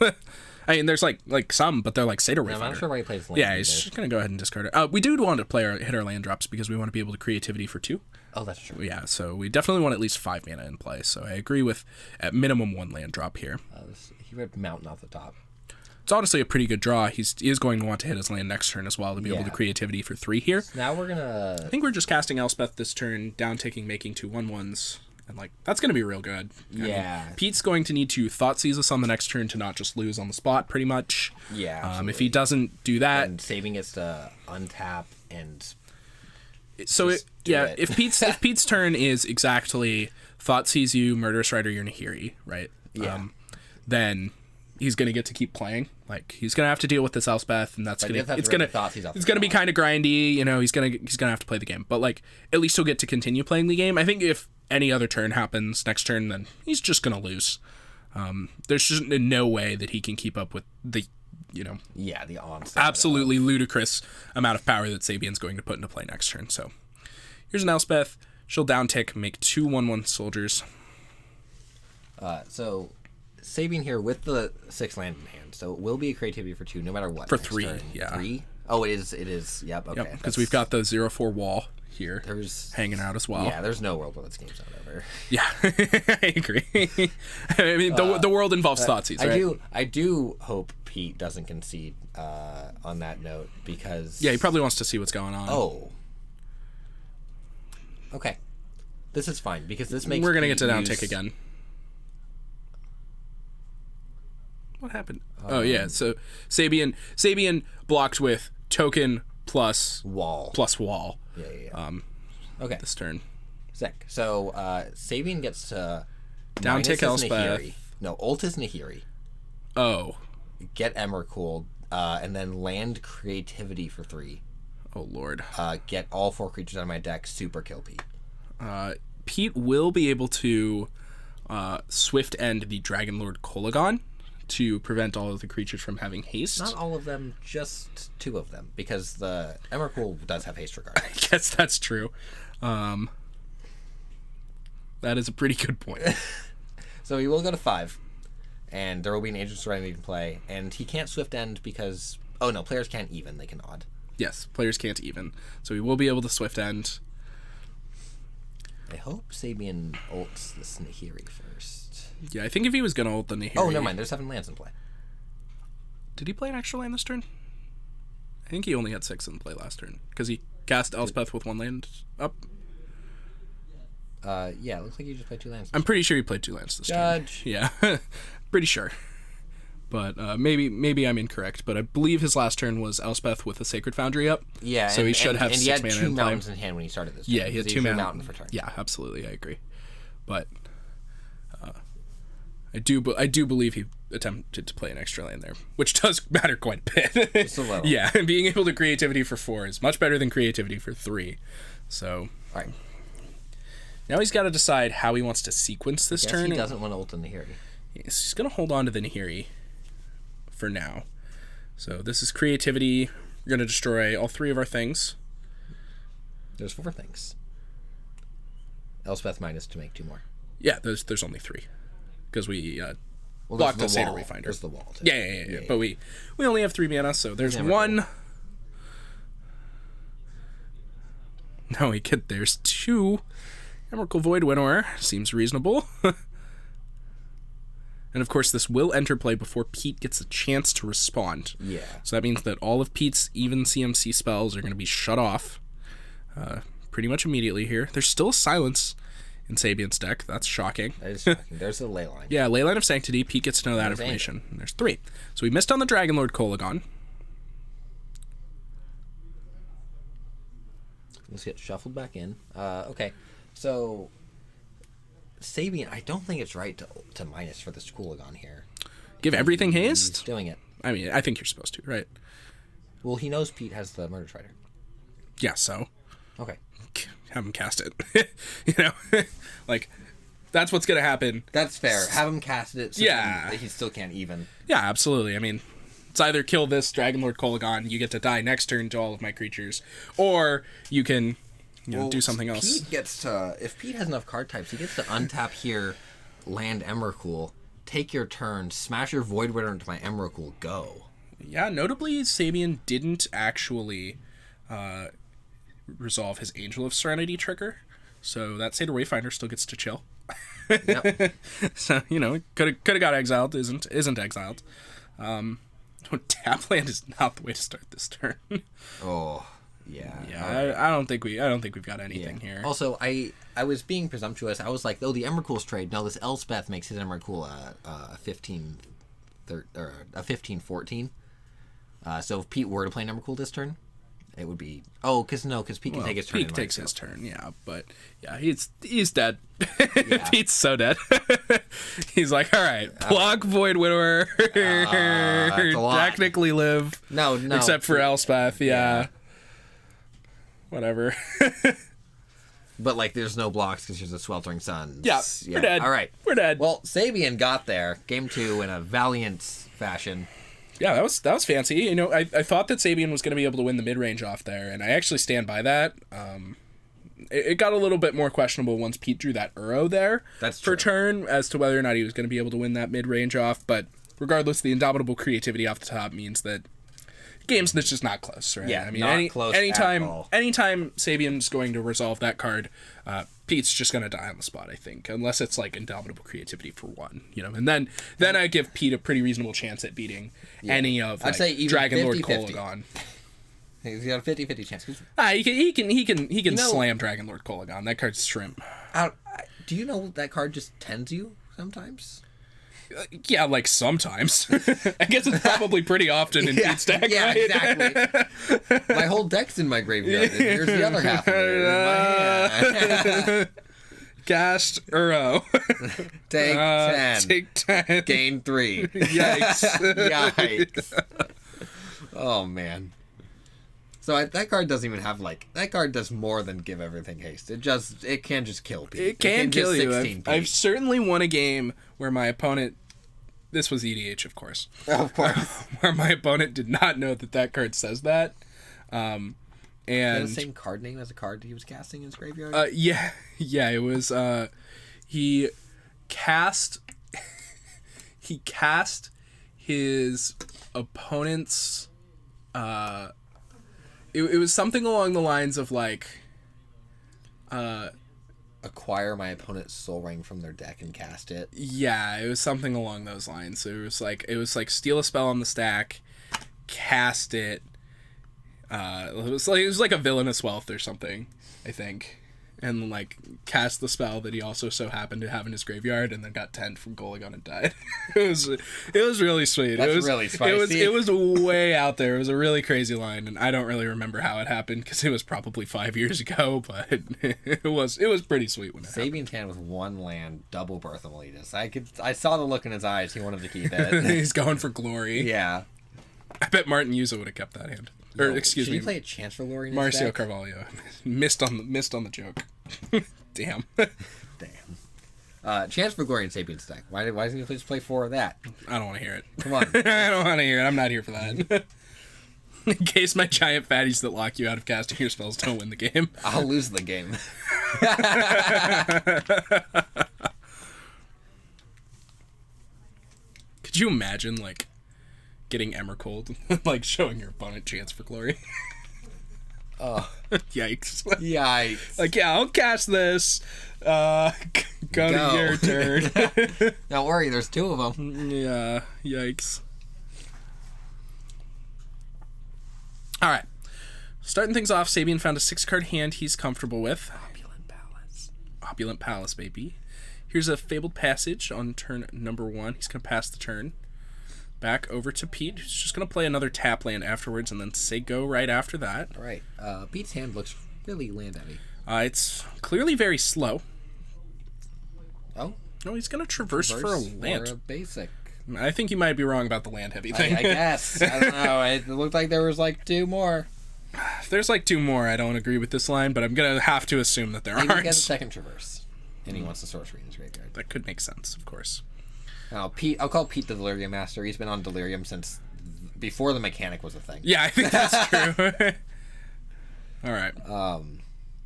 I mean, there's like some, but they're like Satyr Wayfinder. I'm not sure why he plays land. Yeah, he's just going to go ahead and discard it. We do want to hit our land drops because we want to be able to Creativity for 2. Oh, that's true. Yeah, so we definitely want at least 5 mana in play. So I agree with at minimum 1 land drop here. He ripped Mountain off the top. It's honestly a pretty good draw. He is going to want to hit his land next turn as well to be able to Creativity for 3 here. So now we're going to... I think we're just casting Elspeth this turn, down-ticking, making 2 1/1s. And, that's going to be real good. Yeah. I mean, Pete's going to need to Thoughtseize us on the next turn to not just lose on the spot, pretty much. Yeah, if he doesn't do that... And saving us to untap and... So, if Pete's turn is exactly Thoughtseize you, Murderous Rider, your Nahiri, right? Yeah. Then he's going to get to keep playing. He's going to have to deal with this Elspeth, and it's going to be kind of grindy. He's going to have to play the game. But, at least he'll get to continue playing the game. I think if any other turn happens next turn, then he's just going to lose. There's just no way that he can keep up with the, the onslaught. Absolutely ludicrous amount of power that Sabian's going to put into play next turn. So here's an Elspeth. She'll downtick, make 2 1/1 soldiers. So Sabian here with the 6 land in hand. So it will be a Creativity for 2 no matter what. For 3, yeah. 3? Oh, it is. Yep, okay. Because we've got the 0/4 wall here there's hanging out as well. Yeah, there's no world where this game's not over. Yeah, I agree. I mean, the world involves Thoughtseize, right? I do hope Pete doesn't concede on that note because... Yeah, he probably wants to see what's going on. Oh. Okay. This is fine because this makes... We're going to get to downtick again. What happened? Oh, yeah, so Sabian blocked with token plus wall. Yeah. Okay. This turn. Sick. So Sabian gets to downtick Elspeth. No, ult is Nahiri. Oh. Get Emrakul, and then land Creativity for 3. Oh Lord. Get all 4 creatures out of my deck. Super kill Pete. Pete will be able to swift end the Dragon Lord Kolagon to prevent all of the creatures from having haste. Not all of them, just 2 of them, because the Emrakul does have haste regardless. I guess that's true. That is a pretty good point. So he will go to 5, and there will be an Agent Serenity to play, and he can't swift end because... Oh no, players can't even, they can odd. Yes, players can't even. So he will be able to swift end. I hope Sabian ults this Nahiri first. Yeah, I think if he was going to ult the Nahiri... Oh, never mind, there's 7 lands in play. Did he play an extra land this turn? I think he only had 6 in play last turn because he cast Elspeth with 1 land up. Yeah, it looks like you just played 2 lands. I'm pretty sure he played 2 lands this turn. Yeah, pretty sure. But maybe I'm incorrect. But I believe his last turn was Elspeth with a Sacred Foundry up. Yeah, so he should have 6 mana. And he had 2 mountains in hand when he started this turn. Yeah, he had 2 mountain for turn. Yeah, absolutely, I agree. But I do believe he attempted to play an extra land there, which does matter quite a bit. Just a little. Yeah, being able to creativity for 4 is much better than creativity for 3. So, all right. Now he's got to decide how he wants to sequence this turn. He doesn't want to ult in the Nahiri. He's going to hold on to the Nahiri for now. So this is creativity. We're going to destroy all 3 of our things. There's 4 things. Elspeth minus to make 2 more. Yeah, there's only 3. Because we blocked the Satyr Wayfinder. There's the wall, too. Yeah. But we only have 3 mana, so there's 1. Now there's 2. Emrakul Void Winnower seems reasonable. And of course, this will enter play before Pete gets a chance to respond. Yeah. So that means that all of Pete's even CMC spells are going to be shut off pretty much immediately here. There's still a silence in Sabian's deck. That's shocking. That is shocking. There's a Leyline. Yeah, Leyline of Sanctity. Pete gets to know that information. And there's 3. So we missed on the Dragonlord Kolagon. Let's get shuffled back in. Okay. So, Sabian, I don't think it's right to minus for this Kulagon here. Give everything haste? He's doing it. I mean, I think you're supposed to, right? Well, he knows Pete has the Murder Strider. Yeah, so. Okay. Have him cast it. Like, that's what's going to happen. That's fair. Have him cast it so he still can't even. Yeah, absolutely. I mean, it's either kill this Dragonlord Kolagon, you get to die next turn to all of my creatures, or you can... do something else. Pete gets to, if Pete has enough card types, he gets to untap here, land Emrakul, take your turn, smash your Void Winnower into my Emrakul, go. Yeah, notably, Sabian didn't actually resolve his Angel of Serenity trigger, so that Satyr Wayfinder still gets to chill. Yep. So, could have got exiled, isn't exiled. Tap land is not the way to start this turn. Oh. Yeah. Yeah, I don't think we've got anything here. Also, I was being presumptuous. I was like, oh, the Emrakul's trade. No, this Elspeth makes his Emrakul a 15-14. So if Pete were to play an Emrakul this turn, it would be because Pete can take his turn. Pete takes his turn, yeah, but yeah, he's dead. Yeah. Pete's so dead. He's like, all right, block Void Winnower, technically live. No, except for Elspeth, yeah. Whatever. But there's no blocks because there's a Sweltering Sun. Yeah, we're dead. All right, we're dead. Well, Sabian got there, game 2 in a valiant fashion. Yeah, that was fancy. I thought that Sabian was going to be able to win the mid range off there, and I actually stand by that. It got a little bit more questionable once Pete drew that Uro there for turn as to whether or not he was going to be able to win that mid range off. But regardless, the Indomitable Creativity off the top means that games that's just not close, right? Yeah, I mean, not close anytime at all. Anytime Sabian's going to resolve that card, Pete's just going to die on the spot, I think, unless it's Indomitable Creativity for 1, and then I give Pete a pretty reasonable chance at beating any of I'd say even Dragonlord 50-50. Kolagon. He's got a 50-50 chance. He can slam Dragonlord Kolagon. That card's shrimp. Do you know that card just tends you sometimes? Yeah, sometimes. I guess it's probably pretty often in Pete's deck, yeah, right? Exactly. My whole deck's in my graveyard. And here's the other half of it in my hand. Cast Uro. Take 10. Take 10. Gain 3. Yikes. Yikes. Oh, man. So that card doesn't even have that card does more than give everything haste. It can just kill Pete. It can kill you. I've Pete. certainly won a game where my opponent. This was EDH, of course. Of course. Where my opponent did not know that card says that. And the same card name as a card he was casting in his graveyard. Yeah. It was. He cast his opponent's. It was something along the lines of acquire my opponent's Soul Ring from their deck and cast it. Yeah, it was something along those lines. So it was like steal a spell on the stack, cast it. It was like a Villainous Wealth or something, I think. And like cast the spell that he also so happened to have in his graveyard, and then got 10 from Goligon and died. it was really sweet. That's it was really spicy. It was way out there. It was a really crazy line, and I don't really remember how it happened because it was probably 5 years ago. But it was pretty sweet when it happened. Sabian's hand with 1 land, double Birth of Meletus. I saw the look in his eyes. He wanted to keep it. He's going for glory. Yeah. I bet Martin Yuza would have kept that hand. Or excuse me, Should he play a Chance for Glory in his Marcio deck? Carvalho missed on the joke. Damn. Chance for Glory in Sabian's deck. Why doesn't he just play 4 of that? I don't want to hear it. Come on. I don't want to hear it. I'm not here for that. In case my giant fatties that lock you out of casting your spells don't win the game. I'll lose the game. Could you imagine, like, getting Emmercold, like, showing your opponent Chance for Glory? Oh. Yikes. Yikes. Like, yeah, I'll cast this. Go to your turn. Don't worry, there's 2 of them. Yeah, yikes. Alright. Starting things off, Sabian found a 6-card hand he's comfortable with. Opulent Palace, baby. Here's a Fabled Passage on turn number 1. He's going to pass the turn. Back over to Pete, who's just going to play another tap land afterwards and then say go right after that. All right. Pete's hand looks really land heavy. It's clearly very slow. Oh? No, he's going to traverse for a land. Or a basic. I think you might be wrong about the land heavy thing. I guess. I don't know. It looked like there was like 2 more. If there's like 2 more, I don't agree with this line, but I'm going to have to assume that there Maybe he aren't. gets a second traverse. And he wants the sorcery in his graveyard. That could make sense, of course. I'll call Pete the Delirium Master. He's been on Delirium since before the mechanic was a thing. Yeah, I think that's true. All right.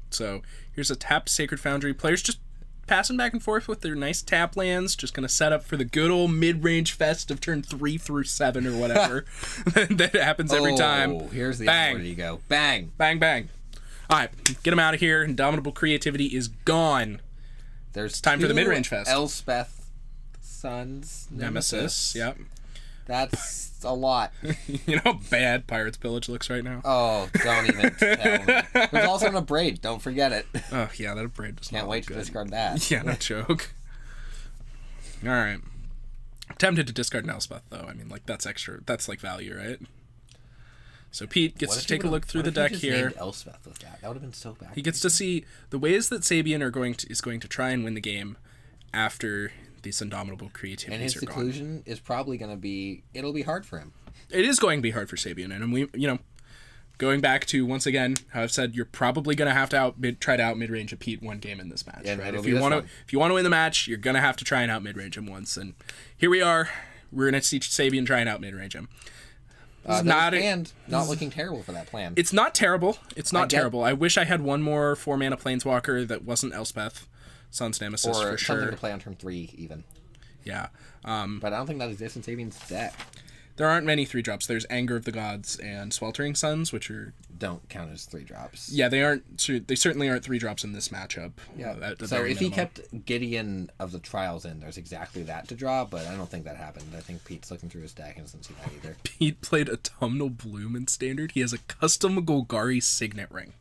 So here's a tapped Sacred Foundry. Players just passing back and forth with their nice tap lands. Just going to set up for the good old mid-range fest of turn 3 through 7 or whatever. That happens every time. Oh, here's the bang. Where do you go? Bang. Bang, bang. All right, get him out of here. Indomitable Creativity is gone. There's time for the 2 mid-range fest. Elspeth Sons Nemesis. Yep. That's a lot. You know how bad Pirate's Pillage looks right now? Oh, don't even tell me. There's also a braid. Don't forget it. Oh, yeah, that braid does Can't not wait look to good. discard that. Yeah, no joke. All right. I'm tempted to discard an Elspeth, though. I mean, like, that's extra. That's, like, value, right? So Pete gets to take a look through the deck here. Elspeth with that would have been so bad. He gets to see the ways that Sabian is going to try and win the game after these Indomitable Creativities and his are seclusion gone. is probably going to be. It'll be hard for him. It is going to be hard for Sabian, and we, going back to once again how I've said, you're probably going to have to try to out mid-range a Pete 1 game in this match. Yeah, right? If you want to win the match, you're going to have to try and out mid-range him once, and here we are. We're going to see Sabian try and out mid-range him. Not looking terrible for that plan. It's not terrible. It's not terrible. I wish I had one more 4-mana Planeswalker that wasn't Elspeth, Sun's Nemesis or for sure. something to play on turn 3 even. Yeah. But I don't think that exists in Sabian's deck. There aren't many 3-drops. There's Anger of the Gods and Sweltering Suns, which are... Don't count as 3-drops. Yeah, they aren't. They certainly aren't 3-drops in this matchup. Yeah. So if he kept Gideon of the Trials in, there's exactly that to draw, but I don't think that happened. I think Pete's looking through his deck and doesn't see that either. Pete played Autumnal Bloom in Standard. He has a custom Golgari Signet Ring.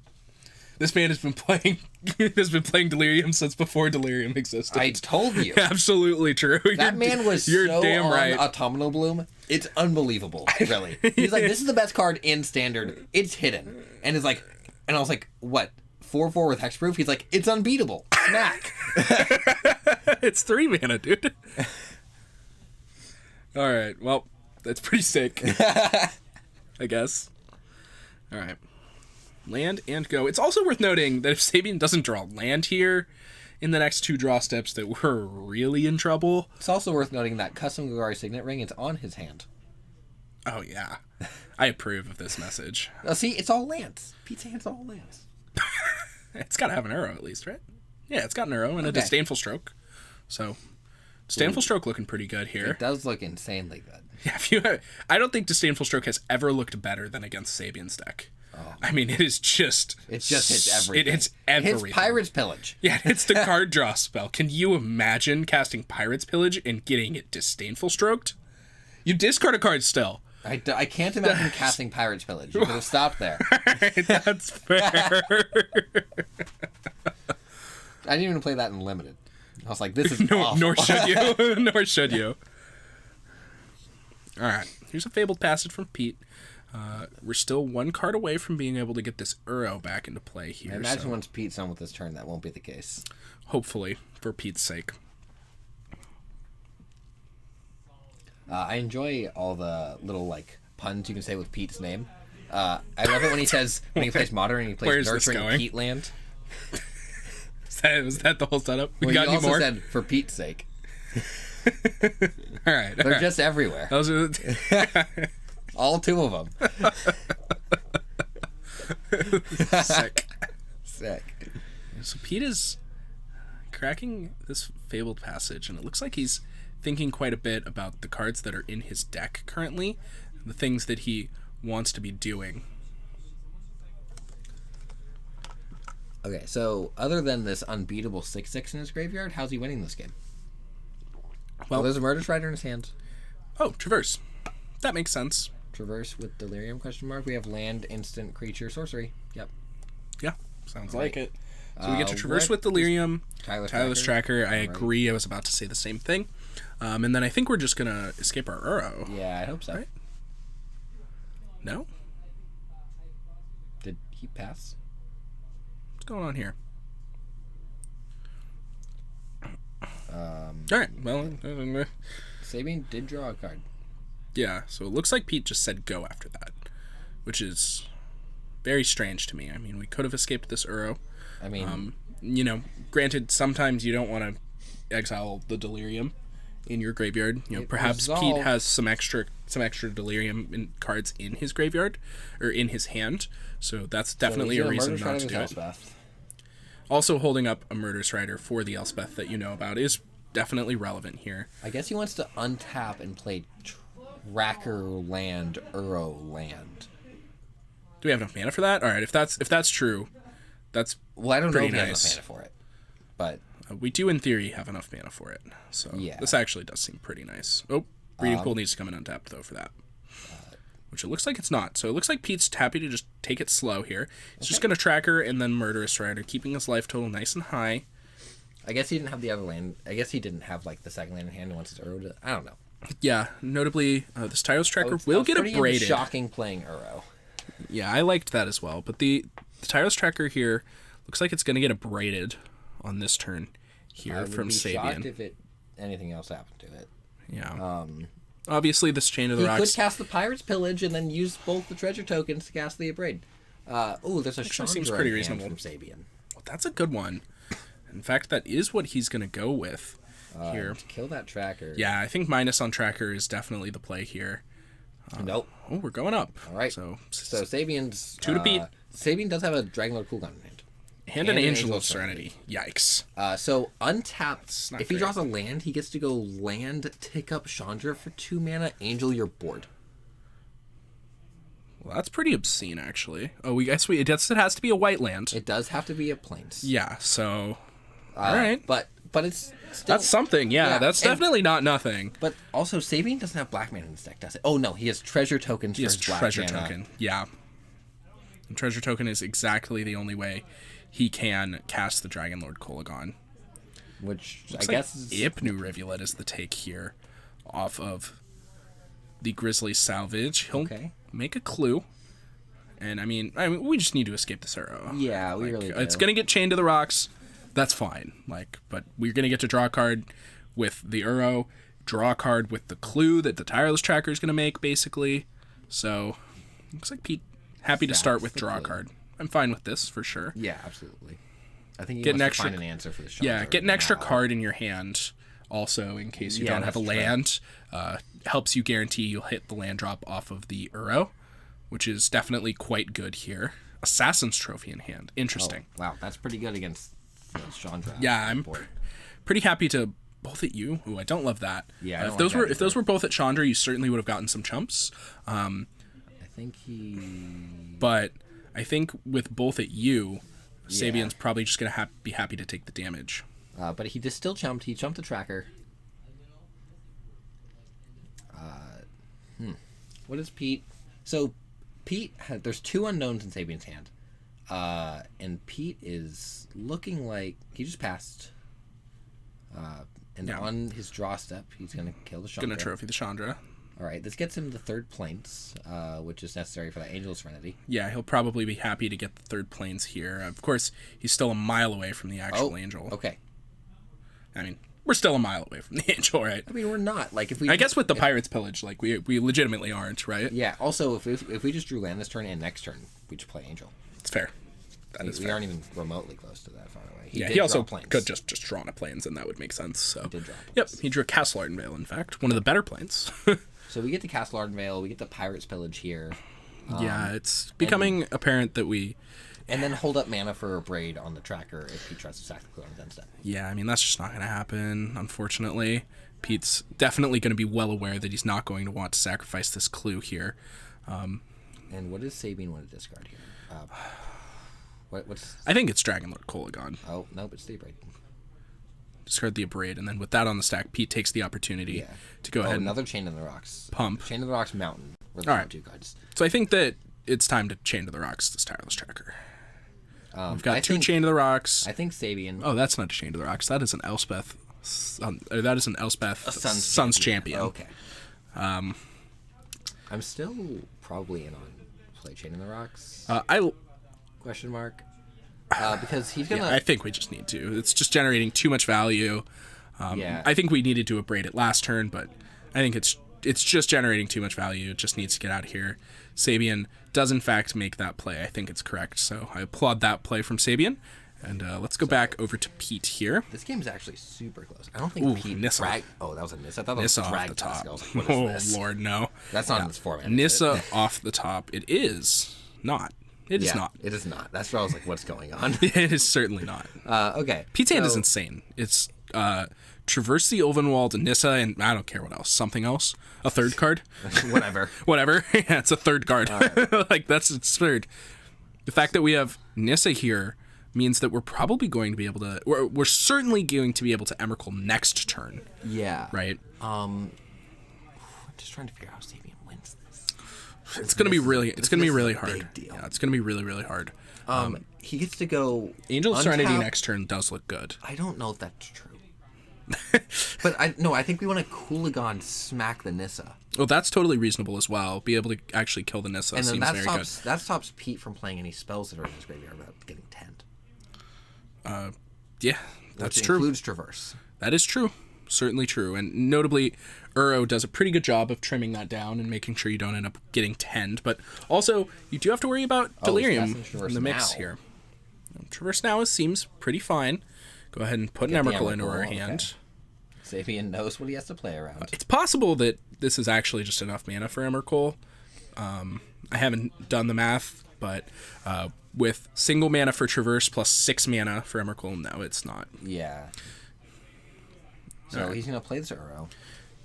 This man has been playing Delirium since before Delirium existed. I told you. Absolutely true. That man was you're so damn on right. Autumnal Bloom. It's unbelievable, really. He's like, this is the best card in Standard. It's hidden. And it's like, and I was like, what? 4/4 with Hexproof? He's like, it's unbeatable. Smack. It's 3 mana, dude. All right. Well, that's pretty sick. I guess. All right. Land and go. It's also worth noting that if Sabian doesn't draw land here in the next 2 draw steps, that we're really in trouble. It's also worth noting that custom Golgari Signet Ring is on his hand. Oh, yeah. I approve of this message. See, it's all lands. Pete's hand's all lands. It's got to have an arrow at least, right? Yeah, it's got an arrow and a Disdainful Stroke. So, Disdainful Stroke looking pretty good here. It does look insanely good. Yeah, I don't think Disdainful Stroke has ever looked better than against Sabian's deck. Oh. I mean, it is just... It just hits everything. It hits everything. It hits Pirate's Pillage. Yeah, it hits the card draw spell. Can you imagine casting Pirate's Pillage and getting it Disdainful Stroked? You discard a card still. I can't imagine casting Pirate's Pillage. You could have stopped there. That's fair. I didn't even play that in Limited. I was like, this is No, awful. nor should you. Nor should you. All right. Here's a Fabled Passage from Pete. We're still one card away from being able to get this Uro back into play here. I imagine once Pete's done with this turn, that won't be the case. Hopefully, for Pete's sake. I enjoy all the little like puns you can say with Pete's name. I love it when he says when he plays Modern and he plays Nurturing Pete Land. Was that the whole setup? Well, got he also any more? said for Pete's sake. All right, They're just everywhere. Those are All two of them. sick. Sick. So Pete is cracking this Fabled Passage, and it looks like he's thinking quite a bit about the cards that are in his deck currently, the things that he wants to be doing. Okay, so other than this unbeatable 6/6 in his graveyard, how's he winning this game? Well, there's a Murderous Rider in his hand. Oh, Traverse. That makes sense. Traverse with Delirium, question mark. We have land, instant, creature, sorcery. Yep. Yeah, sounds like it. So we get to Traverse with Delirium. Tireless Tracker. I agree. I was about to say the same thing. And then I think we're just going to escape our Uro. Yeah, I hope so. Right? No? Did he pass? What's going on here? All right. Well, Sabian did draw a card. yeah. So it looks like Pete just said go after that, which is very strange to me. I mean, we could have escaped this Uro. I mean, Granted, sometimes you don't want to exile the Delirium in your graveyard. Perhaps Pete has some extra Delirium cards in his graveyard or in his hand. So that's definitely a reason not to do it. Also, holding up a Murderous Rider for the Elspeth that you know about is definitely relevant here. I guess he wants to untap and play Tracker land, Uro land. Do we have enough mana for that? All right, if that's true, that's I don't know if pretty we have nice. enough mana for it, but We do, in theory, have enough mana for it. So yeah. This actually does seem pretty nice. Oh, Breeding Pool needs to come in untapped, though, for that. Which it looks like it's not. So it looks like Pete's happy to just take it slow here. He's just going to Tracker and then Murderous Rider, keeping his life total nice and high. I guess he didn't have the other land. I guess he didn't have like the second land in hand and wants his Uro to... I don't know. Yeah, notably, this Tireless Tracker will get abraded. Shocking playing Uro. Yeah, I liked that as well. But the Tireless Tracker here looks like it's going to get abraded on this turn here from Sabian. I would be shocked if anything else happened to it. Yeah. Obviously, this Chain of the Rocks... He could cast the Pirate's Pillage and then use both the treasure tokens to cast the Abrade. There's a Chandra seems pretty reasonable from Sabian. Well, that's a good one. In fact, that is what he's going to go with here. To kill that Tracker. Yeah, I think minus on Tracker is definitely the play here. Nope. Oh, we're going up. All right. So Sabian's... 2 to Pete. Sabian does have a Dragonlord cooldown in hand. And an Angel of Serenity. Yikes. So untap. not If he great. draws a land, he gets to go land, tick up Chandra for 2 mana. Angel your board. Well, that's pretty obscene, actually. Oh, it has to be a white land. It does have to be a plains. Yeah, so... all right. But it's still... That's something, yeah. That's definitely not nothing. But also, Sabian doesn't have black mana in his deck, does it? Oh, no. He has treasure tokens for his black treasure mana. token. Yeah. And treasure token is exactly the only way he can cast the Dragonlord Kolagon. Which Looks I guess is... Ipnu Rivulet is the take here off of the Grizzly Salvage. He'll make a clue. And I mean, we just need to escape this Uro. Yeah, we really do. It's going to get chained to the rocks. That's fine. But we're going to get to draw a card with the Uro, draw a card with the clue that the Tireless Tracker is going to make, basically. So, looks like Pete happy to start with draw a card. I'm fine with this, for sure. Yeah, absolutely. I think he Get wants to find an answer for the Chandra. Yeah, get an extra card in your hand, also, in case you don't have a land. Helps you guarantee you'll hit the land drop off of the Uro, which is definitely quite good here. Assassin's Trophy in hand. Interesting. Oh, wow, that's pretty good against Chandra. Yeah, I'm pretty happy to both at you. Ooh, I don't love that. Yeah, if those were both at Chandra, you certainly would have gotten some chumps. I think he... But I think with both at you, Sabian's probably just going to be happy to take the damage. But he just still jumped. He jumped the Tracker. What is Pete? So, there's 2 unknowns in Sabian's hand. And Pete is looking like he just passed. And on his draw step, he's going to kill the Chandra. Going to trophy the Chandra. All right, this gets him the 3rd planes, which is necessary for that Angel of Serenity. Yeah, he'll probably be happy to get the 3rd planes here. Of course, he's still a mile away from the actual Angel. Okay. I mean, we're still a mile away from the Angel, right? I mean, we're not. Like, if we... I guess with the Pirate's Pillage, like, we legitimately aren't, right? Yeah, also, if we just drew land this turn and next turn, we just play Angel. It's fair. We aren't even remotely close to that far away. He also could just draw on a planes, and that would make sense. So. He did draw planes. Yep, he drew a Castle Ardenvale, in fact. One of the better planes. So we get the Castle Ardenvale, we get the Pirate's Pillage here. Yeah, it's becoming apparent that we... And then hold up mana for a Braid on the tracker if he tries to sack the clue on his step. Yeah, I mean, that's just not going to happen, unfortunately. Pete's definitely going to be well aware that he's not going to want to sacrifice this clue here. And what does Sabian want to discard here? What's... I think it's Dragonlord Kolagon. Oh, nope, it's the Braid. Discard the Abrade, and then with that on the stack, Pete takes the opportunity to go ahead another Chain of the Rocks. Pump. Chain of the Rocks Mountain were the top 2 cards. So I think that it's time to Chain to the Rocks this Tireless Tracker. We've got 2 Chain to the Rocks. I think Sabian... Oh, that's not a Chain to the Rocks. That is an Elspeth... that is an Elspeth Sun's Champion. Okay. I'm still probably in on play Chain of the Rocks. Question mark. Because he's gonna... Yeah, I think we just need to. It's just generating too much value. I think we needed to Abrade it last turn, but I think it's just generating too much value. It just needs to get out of here. Sabian does, in fact, make that play. I think it's correct. So I applaud that play from Sabian. And let's go back over to Pete here. This game is actually super close. I don't think Pete... Nissa. Oh, that was a Nissa. I thought that Nissa was off the top. I was like, what is this? Lord, no. That's not in this format. Nissa off the top. It is not. It is not. It is not. That's where I was like, what's going on? It is certainly not. Okay. Pete's hand is insane. It's Traverse the Ulvenwald, Nissa, and I don't care what else. Something else? A 3rd card? Whatever. Whatever. Yeah, it's a 3rd card. Right. Like, that's absurd. The fact that we have Nissa here means that we're probably going to be able to... We're certainly going to be able to Emrakul next turn. Yeah. Right? I'm just trying to figure out how Sabian wins this. It's going to be really... It's going to be really hard. Big deal. Yeah, it's going to be really, really hard. He gets to go... Angel of Serenity next turn does look good. I don't know if that's true. But I think we want to Kulagon smack the Nissa. Well, that's totally reasonable as well. Be able to actually kill the Nissa seems very good. That stops Pete from playing any spells that are in his graveyard without getting 10. Yeah, that's Which true. Includes Traverse. That is true. Certainly true. And notably, Uro does a pretty good job of trimming that down and making sure you don't end up getting 10'd. But also, you do have to worry about Delirium in the mix here. Traverse now seems pretty fine. Go ahead and put an Emrakul into our hand. Sabian knows what he has to play around. It's possible that this is actually just enough mana for Emrakul. I haven't done the math, but with single mana for Traverse plus 6 mana for Emrakul, no, it's not. Yeah. So he's going to play this Uro.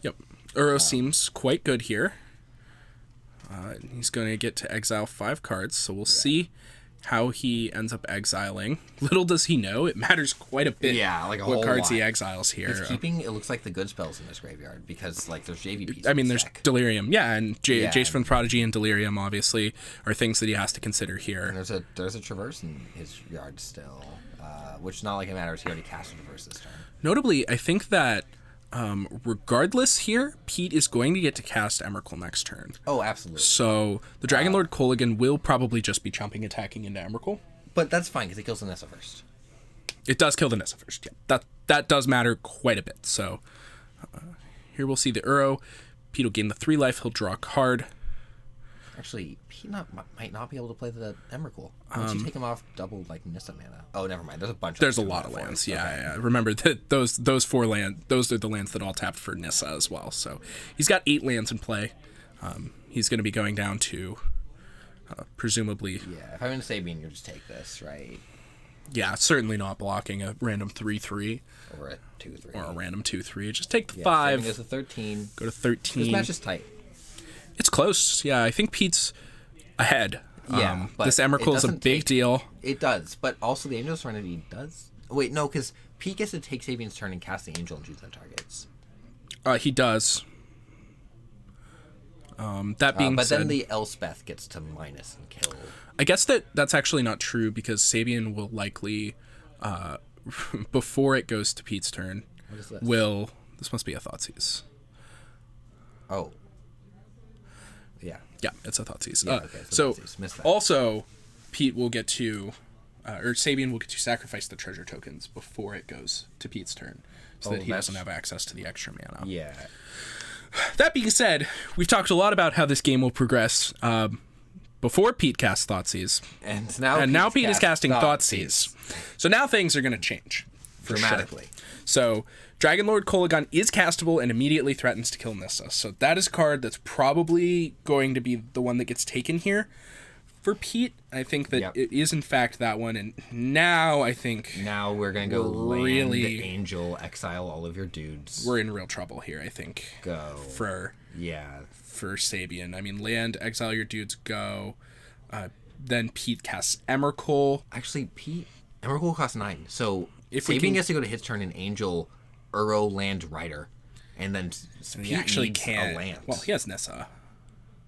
Yep. Uro seems quite good here. He's going to get to exile 5 cards, so we'll see how he ends up exiling. Little does he know, it matters quite a bit what cards he exiles here. He's keeping, it looks like, the good spells in this graveyard, because like there's JVPs. I mean, there's Delirium, and Jace from Prodigy and Delirium, obviously, are things that he has to consider here. And there's a Traverse in his yard still, which not like it matters, he already cast a Traverse this turn. Notably, I think that regardless here, Pete is going to get to cast Emrakul next turn. Oh, absolutely. So the Dragonlord Koligan will probably just be jumping, attacking into Emrakul. But that's fine, because it kills the Nissa first. It does kill the Nissa first, yeah. That does matter quite a bit. So here we'll see the Uro. Pete will gain the 3 life, he'll draw a card. Actually, Pete might not be able to play the Emrakul. Once you take him off double, like, Nissa mana. Oh, never mind. There's a bunch. There's a lot of lands. Yeah. Remember that those 4 land. Those are the lands that all tapped for Nissa as well. So he's got 8 lands in play. He's going to be going down to presumably. Yeah. If I'm in Sabian, you just take this, right? Yeah, certainly not blocking a random 3/3 or a 2/3 or a random 2/3. Just take the 5. Sabian goes to 13. Go to 13. This match is tight. It's close. Yeah, I think Pete's ahead. Yeah, but this Emrakul is a big deal. It does, but also the Angel of Serenity does. Wait, no, because Pete gets to take Sabian's turn and cast the Angel and choose that targets. He does. That being but said, then the Elspeth gets to minus and kill. I guess that's actually not true because Sabian will likely, before it goes to Pete's turn, What is this? This must be a Thoughtseize. Oh. Yeah. Yeah, it's a Thoughtseize. Yeah, okay, so Thoughtseize. Missed that. also, Pete will get to, or Sabian will get to sacrifice the treasure tokens before it goes to Pete's turn, so that he doesn't have access to the extra mana. Yeah. That being said, we've talked a lot about how this game will progress before Pete casts Thoughtseize. And now Pete is casting Thoughtseize. So now things are going to change. Dramatically. Sure. So Dragon Lord Kolagon is castable and immediately threatens to kill Nissa. So that is a card that's probably going to be the one that gets taken here. For Pete, I think that it is in fact that one. And now I think... Now we're going to go land, Angel, exile all of your dudes. We're in real trouble here, I think. Go. For Sabian. I mean, land, exile your dudes, go. Then Pete casts Emrakul. Actually, Emrakul costs 9. So if Sabian gets to go to his turn and Angel, Uro, land, Rider. And then Pete he actually needs can't. a land. Well, he has Nissa.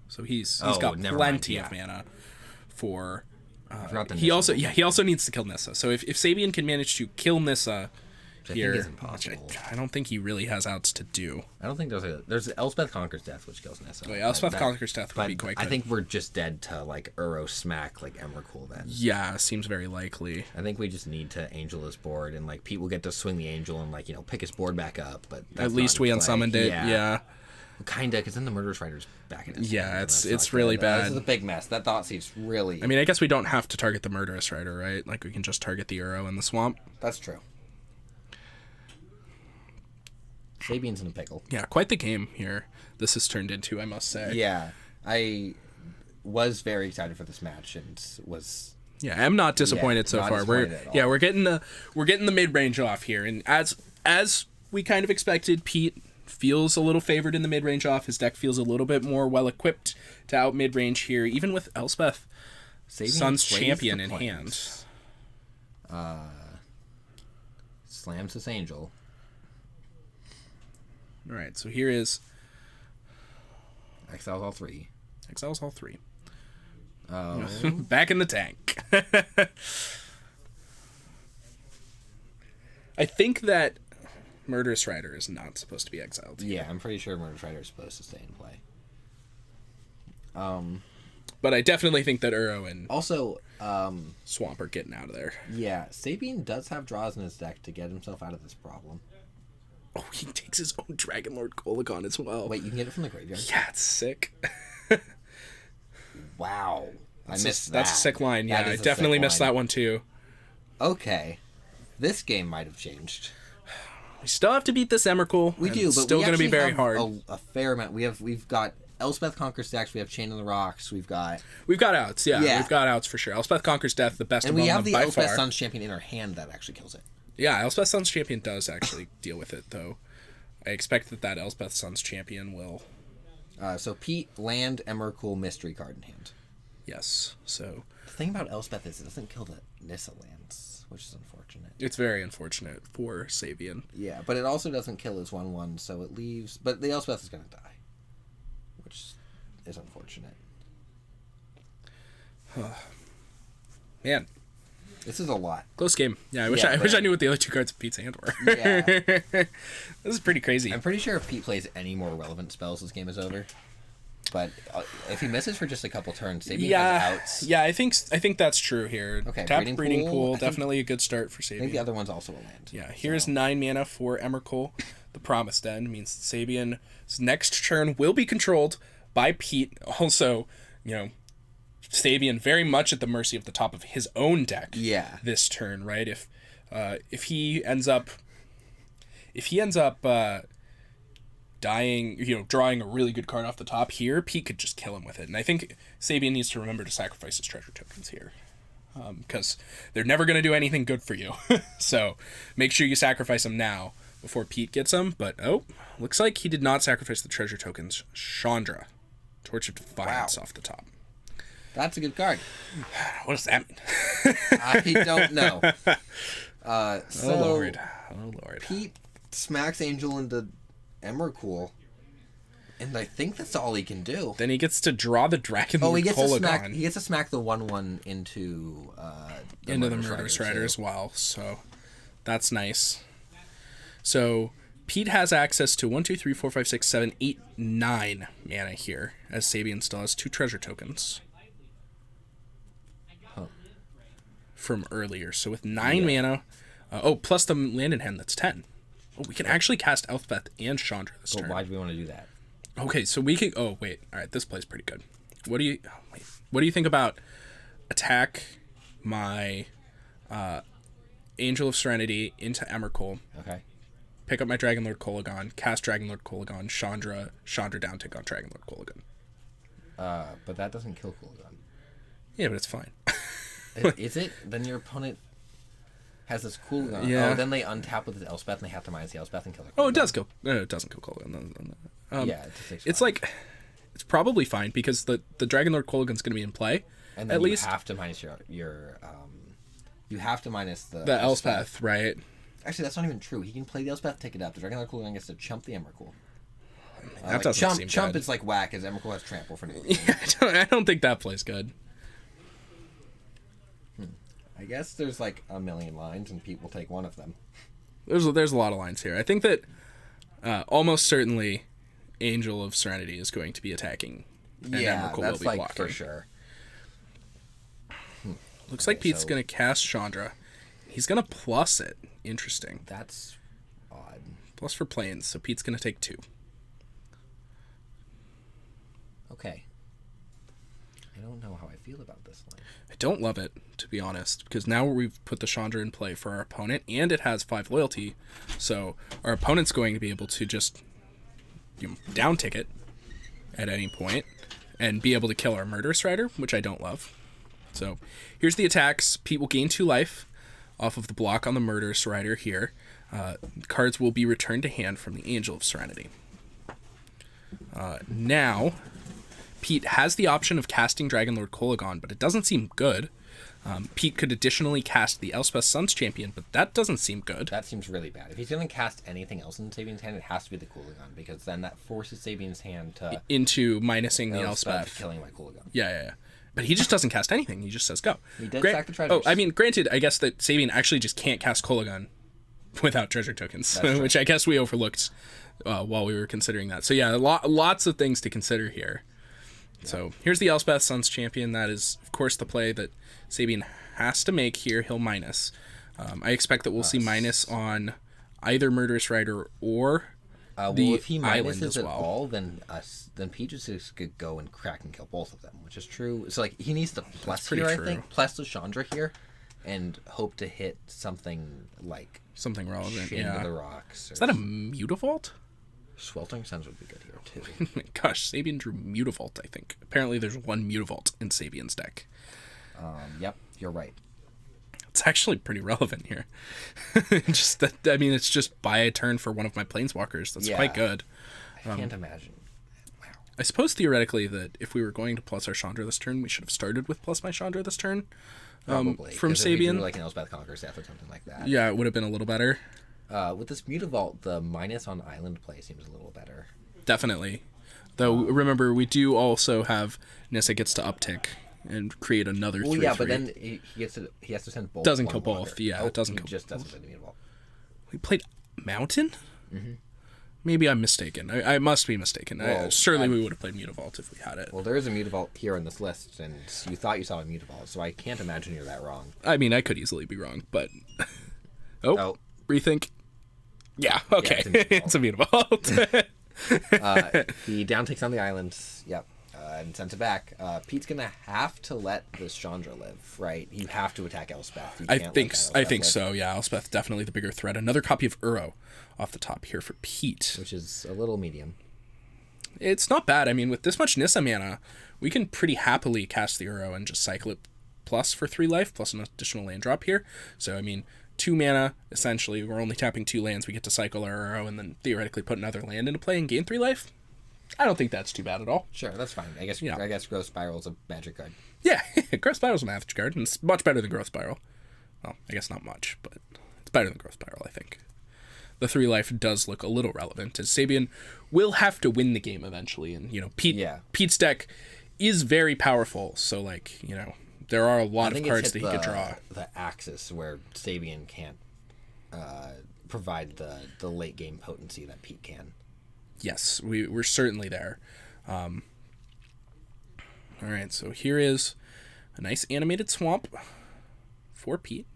So he's got plenty of mana for... he also needs to kill Nissa. So if Sabian can manage to kill Nissa here, I think is impossible. I don't think he really has outs to do. I don't think there's Elspeth Conquers Death, which kills Nissa. Oh, yeah, Elspeth Conquers Death would be quite good. I think we're just dead to like Uro smack like Emrakul then. Yeah, seems very likely. I think we just need to Angel his board, and like Pete will get to swing the Angel and like pick his board back up. But that's at least we unsummoned it. Yeah. Kinda, because then the Murderous Rider's back in his hand, it's really bad. This is a big mess. That Thoughtseize really... I mean, I guess we don't have to target the Murderous Rider, right? Like, we can just target the Uro in the swamp. That's true. Sabian's in a pickle. Yeah, quite the game here this has turned into, I must say. Yeah, I was very excited for this match and was... Yeah, I'm not disappointed so far. We're getting the mid-range off here, and as we kind of expected, Pete feels a little favored in the mid-range off. His deck feels a little bit more well-equipped to out mid-range here, even with Elspeth Sun's Champion in hand. Slams this Angel. All right, so here is... Exiles all 3. Exiles all 3. Oh. Back in the tank. I think that Murderous Rider is not supposed to be exiled. Yeah, I'm pretty sure Murderous Rider is supposed to stay in play. But I definitely think that Uro and also Swamp are getting out of there. Yeah, Sabian does have draws in his deck to get himself out of this problem. Oh, he takes his own Dragon Lord Kolagon as well. Wait, you can get it from the graveyard? Yeah, it's sick. Wow. I missed that. That's a sick line. Yeah, I definitely missed that one too. Okay. This game might have changed. We still have to beat this Emrakul. We do, but still going to be very hard. A fair amount. We've got Elspeth Conquers Stacks. We have Chain of the Rocks. We've got outs. Yeah, we've got outs for sure. Elspeth Conquers Death, the best of them by far. And we have the Elspeth Sun's Champion in our hand that actually kills it. Yeah, Elspeth Sun's Champion does actually deal with it, though. I expect that Elspeth Sun's Champion will... So Pete, land, Emrakul, mystery card in hand. Yes, so... The thing about Elspeth is it doesn't kill the Nissa lands, which is unfortunate. It's very unfortunate for Sabian. Yeah, but it also doesn't kill his 1/1, so it leaves... But the Elspeth is going to die, which is unfortunate. Man. This is a lot. Close game. Yeah, I wish I knew what the other two cards of Pete's hand were. Yeah. This is pretty crazy. I'm pretty sure if Pete plays any more relevant spells, this game is over. But if he misses for just a couple turns, Sabian has outs. Yeah, I think that's true here. Okay, Tapped Breeding Pool, definitely a good start for Sabian. I think the other one's also a land. Yeah, here's 9 mana for Emrakul. The Promised End means Sabian's next turn will be controlled by Pete. Also, Sabian very much at the mercy of the top of his own deck. Yeah. This turn, right? If he ends up dying, drawing a really good card off the top here, Pete could just kill him with it. And I think Sabian needs to remember to sacrifice his treasure tokens here. Because they're never going to do anything good for you. So make sure you sacrifice them now before Pete gets them. But, looks like he did not sacrifice the treasure tokens. Chandra. Torch of Defiance off the top. That's a good card. What does that mean? I don't know. Oh, Lord. Pete smacks Angel into Emrakul. And I think that's all he can do. Then he gets to draw the Dragon Oh, Lord he gets to smack. Kolagon He gets to smack the 1/1 into the Murderous Rider as well. So that's nice. So Pete has access to 1, 2, 3, 4, 5, 6, 7, 8, 9 mana here, as Sabian still has 2 treasure tokens from earlier. So with 9 mana, plus the land in hand, that's 10. Oh, we can actually cast Elspeth and Chandra this turn. Why do we want to do that? Okay, so we can. Oh wait, all right, this plays pretty good. What do you think about attack my Angel of Serenity into Emrakul? Okay. Pick up my Dragon Lord Kolagon, cast Dragon Lord Kolagon, Chandra down, take on Dragon Lord Kolagon. But that doesn't kill Kolagon. Yeah, but it's fine. Is it? Then your opponent has this Kolagon. Yeah. Oh, then they untap with his Elspeth, and they have to minus the Elspeth and kill it. Oh, it does kill. No, it doesn't kill Kolagon. Yeah, it's like, it's probably fine because the Dragon Lord Kolagon's going to be in play. And then you have to minus your you have to minus the Elspeth, right? Actually, that's not even true. He can play the Elspeth, take it up. The Dragon Lord Kolagon gets to chump the Emrakul. That doesn't seem chump good. is like whack, as Emrakul has trample for no reason. Yeah, I don't think that plays good. I guess there's like a million lines, and Pete will take one of them. There's a lot of lines here. I think that almost certainly Angel of Serenity is going to be attacking. And Emrakul that's will be like blocking. for sure. Looks like Pete's going to cast Chandra. He's going to plus it. Interesting. That's odd. Plus for planes, so Pete's going to take 2. Okay. I don't know how I feel about this line. I don't love it, to be honest, because now we've put the Chandra in play for our opponent, and it has 5 loyalty, so our opponent's going to be able to just down tick it at any point and be able to kill our Murderous Rider, which I don't love. So here's the attacks. Pete will gain 2 life off of the block on the Murderous Rider here. Cards will be returned to hand from the Angel of Serenity. Now, Pete has the option of casting Dragon Lord Kolagon, but it doesn't seem good. Pete could additionally cast the Elspeth Sun's Champion, but that doesn't seem good. That seems really bad. If he's going to cast anything else in Sabian's hand, it has to be the Kolagon, because then that forces Sabian's hand to... into minusing the Elspeth. Killing my Kolagon. Yeah. But he just doesn't cast anything. He just says go. He did sack the treasures. Oh, I mean, granted, I guess that Sabian actually just can't cast Kolagon without treasure tokens, which I guess we overlooked while we were considering that. So yeah, lots of things to consider here. Yeah. So here's the Elspeth Sun's Champion. That is, of course, the play that Sabian has to make here. He'll minus. I expect that we'll see minus on either Murderous Rider or if he minuses at all, then Pete just could go and crack and kill both of them, which is true. So like he needs to plus here, I think, plus the Chandra here, and hope to hit something like something relevant. Into the rocks. Is that a Mutavault? Sweltering Suns would be good here too. Gosh, Sabian drew Mutavault, I think. Apparently there's one Mutavault in Sabian's deck. Yep, you're right. It's actually pretty relevant here. It's just buy a turn for one of my planeswalkers. That's quite good. I can't imagine. Wow. I suppose theoretically that if we were going to plus our Chandra this turn, we should have started with plus my Chandra this turn. Probably. From Sabian. If we drew like an Elspeth Conqueror Staff or something like that. Yeah, it would have been a little better. With this Mutavault, the minus on island play seems a little better. Definitely. Though, remember, we do also have Nissa gets to uptick and create another 3/3. Well, yeah, but then he has to send both. Doesn't kill both. Yeah, it doesn't kill just both. Doesn't send the Mutavault. We played Mountain? Mm-hmm. Maybe I'm mistaken. I must be mistaken. Well, surely we would have played Mutavault if we had it. Well, there is a Mutavault here on this list, and you thought you saw a Mutavault, so I can't imagine you're that wrong. I mean, I could easily be wrong, but... Rethink. Yeah, okay. Yeah, it's a Mutavault. He down takes on the island, and sends it back. Pete's gonna have to let this Chandra live, right? You have to attack Elspeth. I think so. Yeah, Elspeth definitely the bigger threat. Another copy of Uro off the top here for Pete, which is a little medium. It's not bad. I mean, with this much Nissa mana, we can pretty happily cast the Uro and just cycle it plus for 3 life plus an additional land drop here. So I mean, 2 mana essentially. We're only tapping 2 lands. We get to cycle our Uro and then theoretically put another land into play and gain 3 life. I don't think that's too bad at all. Sure, that's fine. I guess Growth Spiral is a magic card. Yeah, Growth Spiral is a magic card, and it's much better than Growth Spiral. Well, I guess not much, but it's better than Growth Spiral, I think. the 3 life does look a little relevant, as Sabian will have to win the game eventually. And, Pete's deck is very powerful, so, like, there are a lot of cards that he could draw. The axis where Sabian can't provide the late game potency that Pete can. Yes, we're certainly there. All right, so here is a nice animated swamp for Pete.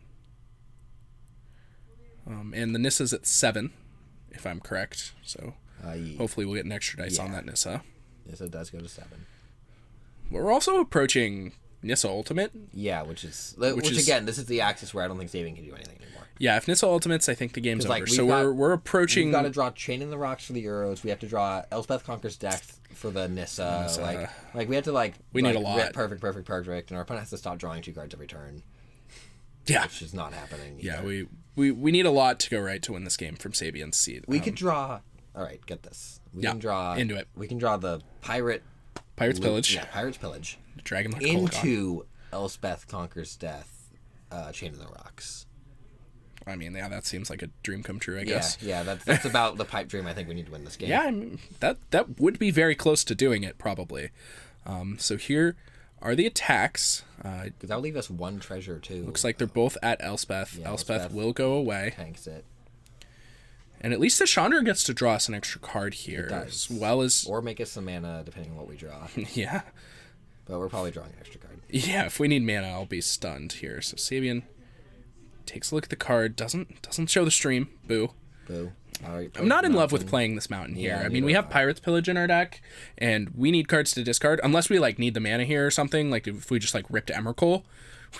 And the Nissa's at 7, if I'm correct. So hopefully we'll get an extra dice on that Nissa. Nissa does go to 7. We're also approaching Nissa Ultimate. Yeah, which again, this is the axis where I don't think Sabian can do anything anymore. Yeah, if Nissa Ultimates, I think the game's over. So we're approaching... We've got to draw Chain in the Rocks for the Euros. We have to draw Elspeth Conquers Death for the Nissa. Like we have to we need a lot. Perfect, and our opponent has to stop drawing 2 cards every turn. Yeah. Which is not happening either. Yeah, we need a lot to go right to win this game from Sabian's seed. We could draw... All right, get this. We can draw... Into it. We can draw the Pirate's Pillage. Yeah, Pirate's Pillage. Dragon into Elspeth Conquers Death, Chain in the Rocks. I mean, yeah, that seems like a dream come true, I guess. Yeah, that's about the pipe dream I think we need to win this game. Yeah, I mean, that would be very close to doing it, probably. So here are the attacks. Because that'll leave us 1 treasure, too. Looks like they're both at Elspeth. Yeah, Elspeth will go away. Tanks it. And at least the Chandra gets to draw us an extra card here, as well as... Or make us some mana, depending on what we draw. Yeah. But we're probably drawing an extra card. Yeah, if we need mana, I'll be stunned here. So Sabian takes a look at the card, doesn't show the stream. Boo. All right, I'm not in love with playing this mountain here. Yeah, I mean, we have Pirate's Pillage in our deck, and we need cards to discard, unless we, need the mana here or something, like if we just, ripped Emrakul,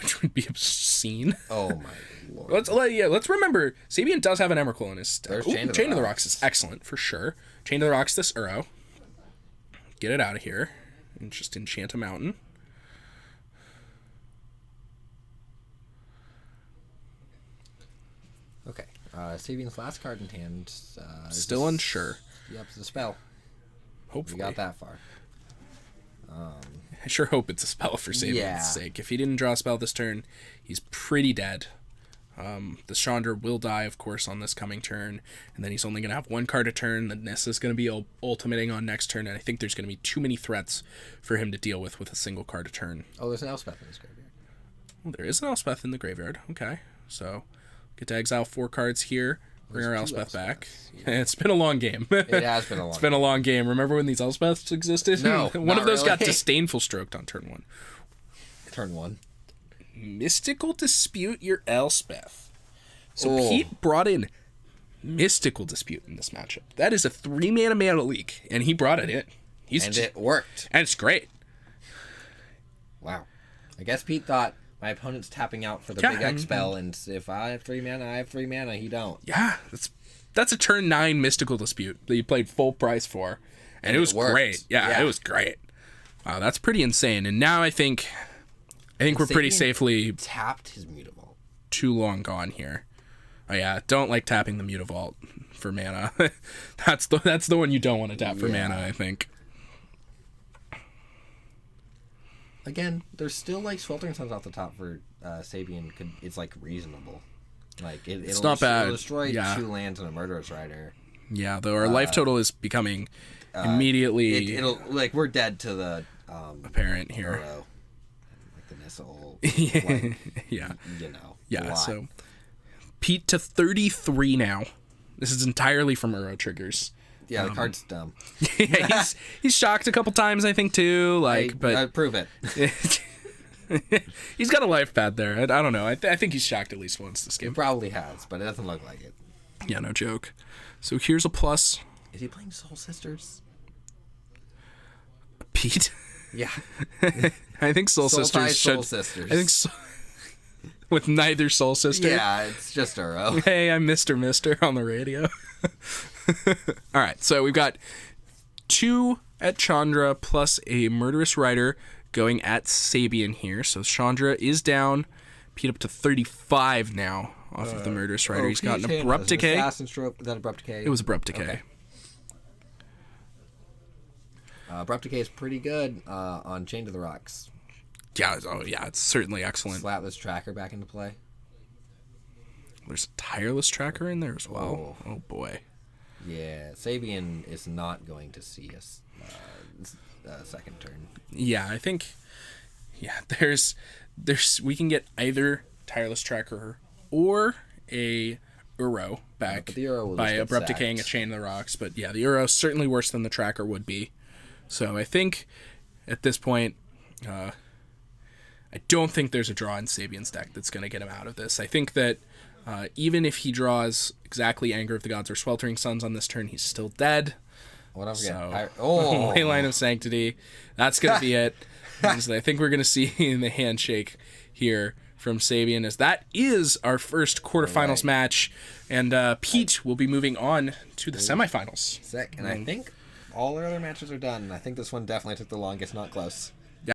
which would be obscene. Oh, my lord. Let's remember, Sabian does have an Emrakul in his deck. Chain of the Rocks is excellent, for sure. Chain of the Rocks this Uro. Get it out of here. And just enchant a mountain. Okay. Sabian's last card in hand. Still unsure. Yep, it's a spell. Hopefully. We got that far. I sure hope it's a spell for Sabian's sake. If he didn't draw a spell this turn, he's pretty dead. The Chandra will die, of course, on this coming turn, and then he's only going to have 1 card a turn. The Nissa is going to be ultimating on next turn, and I think there's going to be too many threats for him to deal with a single card a turn. Oh, there's an Elspeth in his graveyard. Well, there is an Elspeth in the graveyard. Okay, so get to exile 4 cards here. Bring our Elspeth back. Yeah. It's been a long game. It has been a long game. It's been a long game. Remember when these Elspeths existed? No, one of those really. got disdainful stroked on turn 1. Turn 1. Mystical Dispute your Elspeth. So Pete brought in Mystical Dispute in this matchup. That is a 3-mana leak, and he brought it in. It worked. And it's great. Wow. I guess Pete thought my opponent's tapping out for the big X spell, and if I have 3 mana, I have 3 mana. He don't. Yeah, that's a turn 9 Mystical Dispute that you played full price for, and it was great. Yeah, it was great. Wow, that's pretty insane. And now I think we're pretty safely tapped his Mutavault. Too long gone here. Oh yeah, don't like tapping the Mutavault for mana. That's the one you don't want to tap for mana, I think. Again, there's still Sweltering Suns off the top for Sabian. It's reasonable. It's not bad. It'll destroy 2 lands and a Murderous Rider. Yeah, though our life total is becoming immediately. It'll we're dead to the apparent here. Uro. The Nissa will, yeah. Yeah. Lie. So Pete to 33 now. This is entirely from Uro triggers. Yeah, the card's dumb. Yeah, he's shocked a couple times, I think, too. But prove it. He's got a life pad there. I don't know. I think he's shocked at least once this game. He probably has, but it doesn't look like it. Yeah, no joke. So here's a plus. Is he playing Soul Sisters? Pete? Yeah. I think Soul Sisters should. Soul Sisters. I think with neither Soul Sister. Yeah, it's just Uro. Hey, I'm Mr. on the radio. All right, so we've got 2 at Chandra plus a Murderous Rider going at Sabian here. So Chandra is down. Pete up to 35 now off of the Murderous Rider. He's got an Abrupt Decay. Assassin Stroke. Is that Abrupt Decay? It was Abrupt Decay. Okay. Abrupt Decay is pretty good on Chain to the Rocks. Yeah, it's certainly excellent. Slap this tracker back into play. there's a tireless tracker in there as well. Oh boy. Yeah, Sabian is not going to see us second turn. Yeah, I think. Yeah, there's we can get either tireless tracker or a Uro back but the Uro will by just get abrupt sacked. decaying a chain of the rocks. But yeah, the Uro is certainly worse than the tracker would be. So I think at this point, I don't think there's a draw in Sabian's deck that's going to get him out of this. I think that even if he draws exactly Anger of the Gods or Sweltering Suns on this turn, he's still dead. What else? So, Oh, Leyline of Sanctity. That's going to be it. And I think we're going to see in the handshake here from Sabian, as that is our first quarterfinals match. And Pete will be moving on to the semifinals. Sick. And I think all our other matches are done. I think this one definitely took the longest, not close.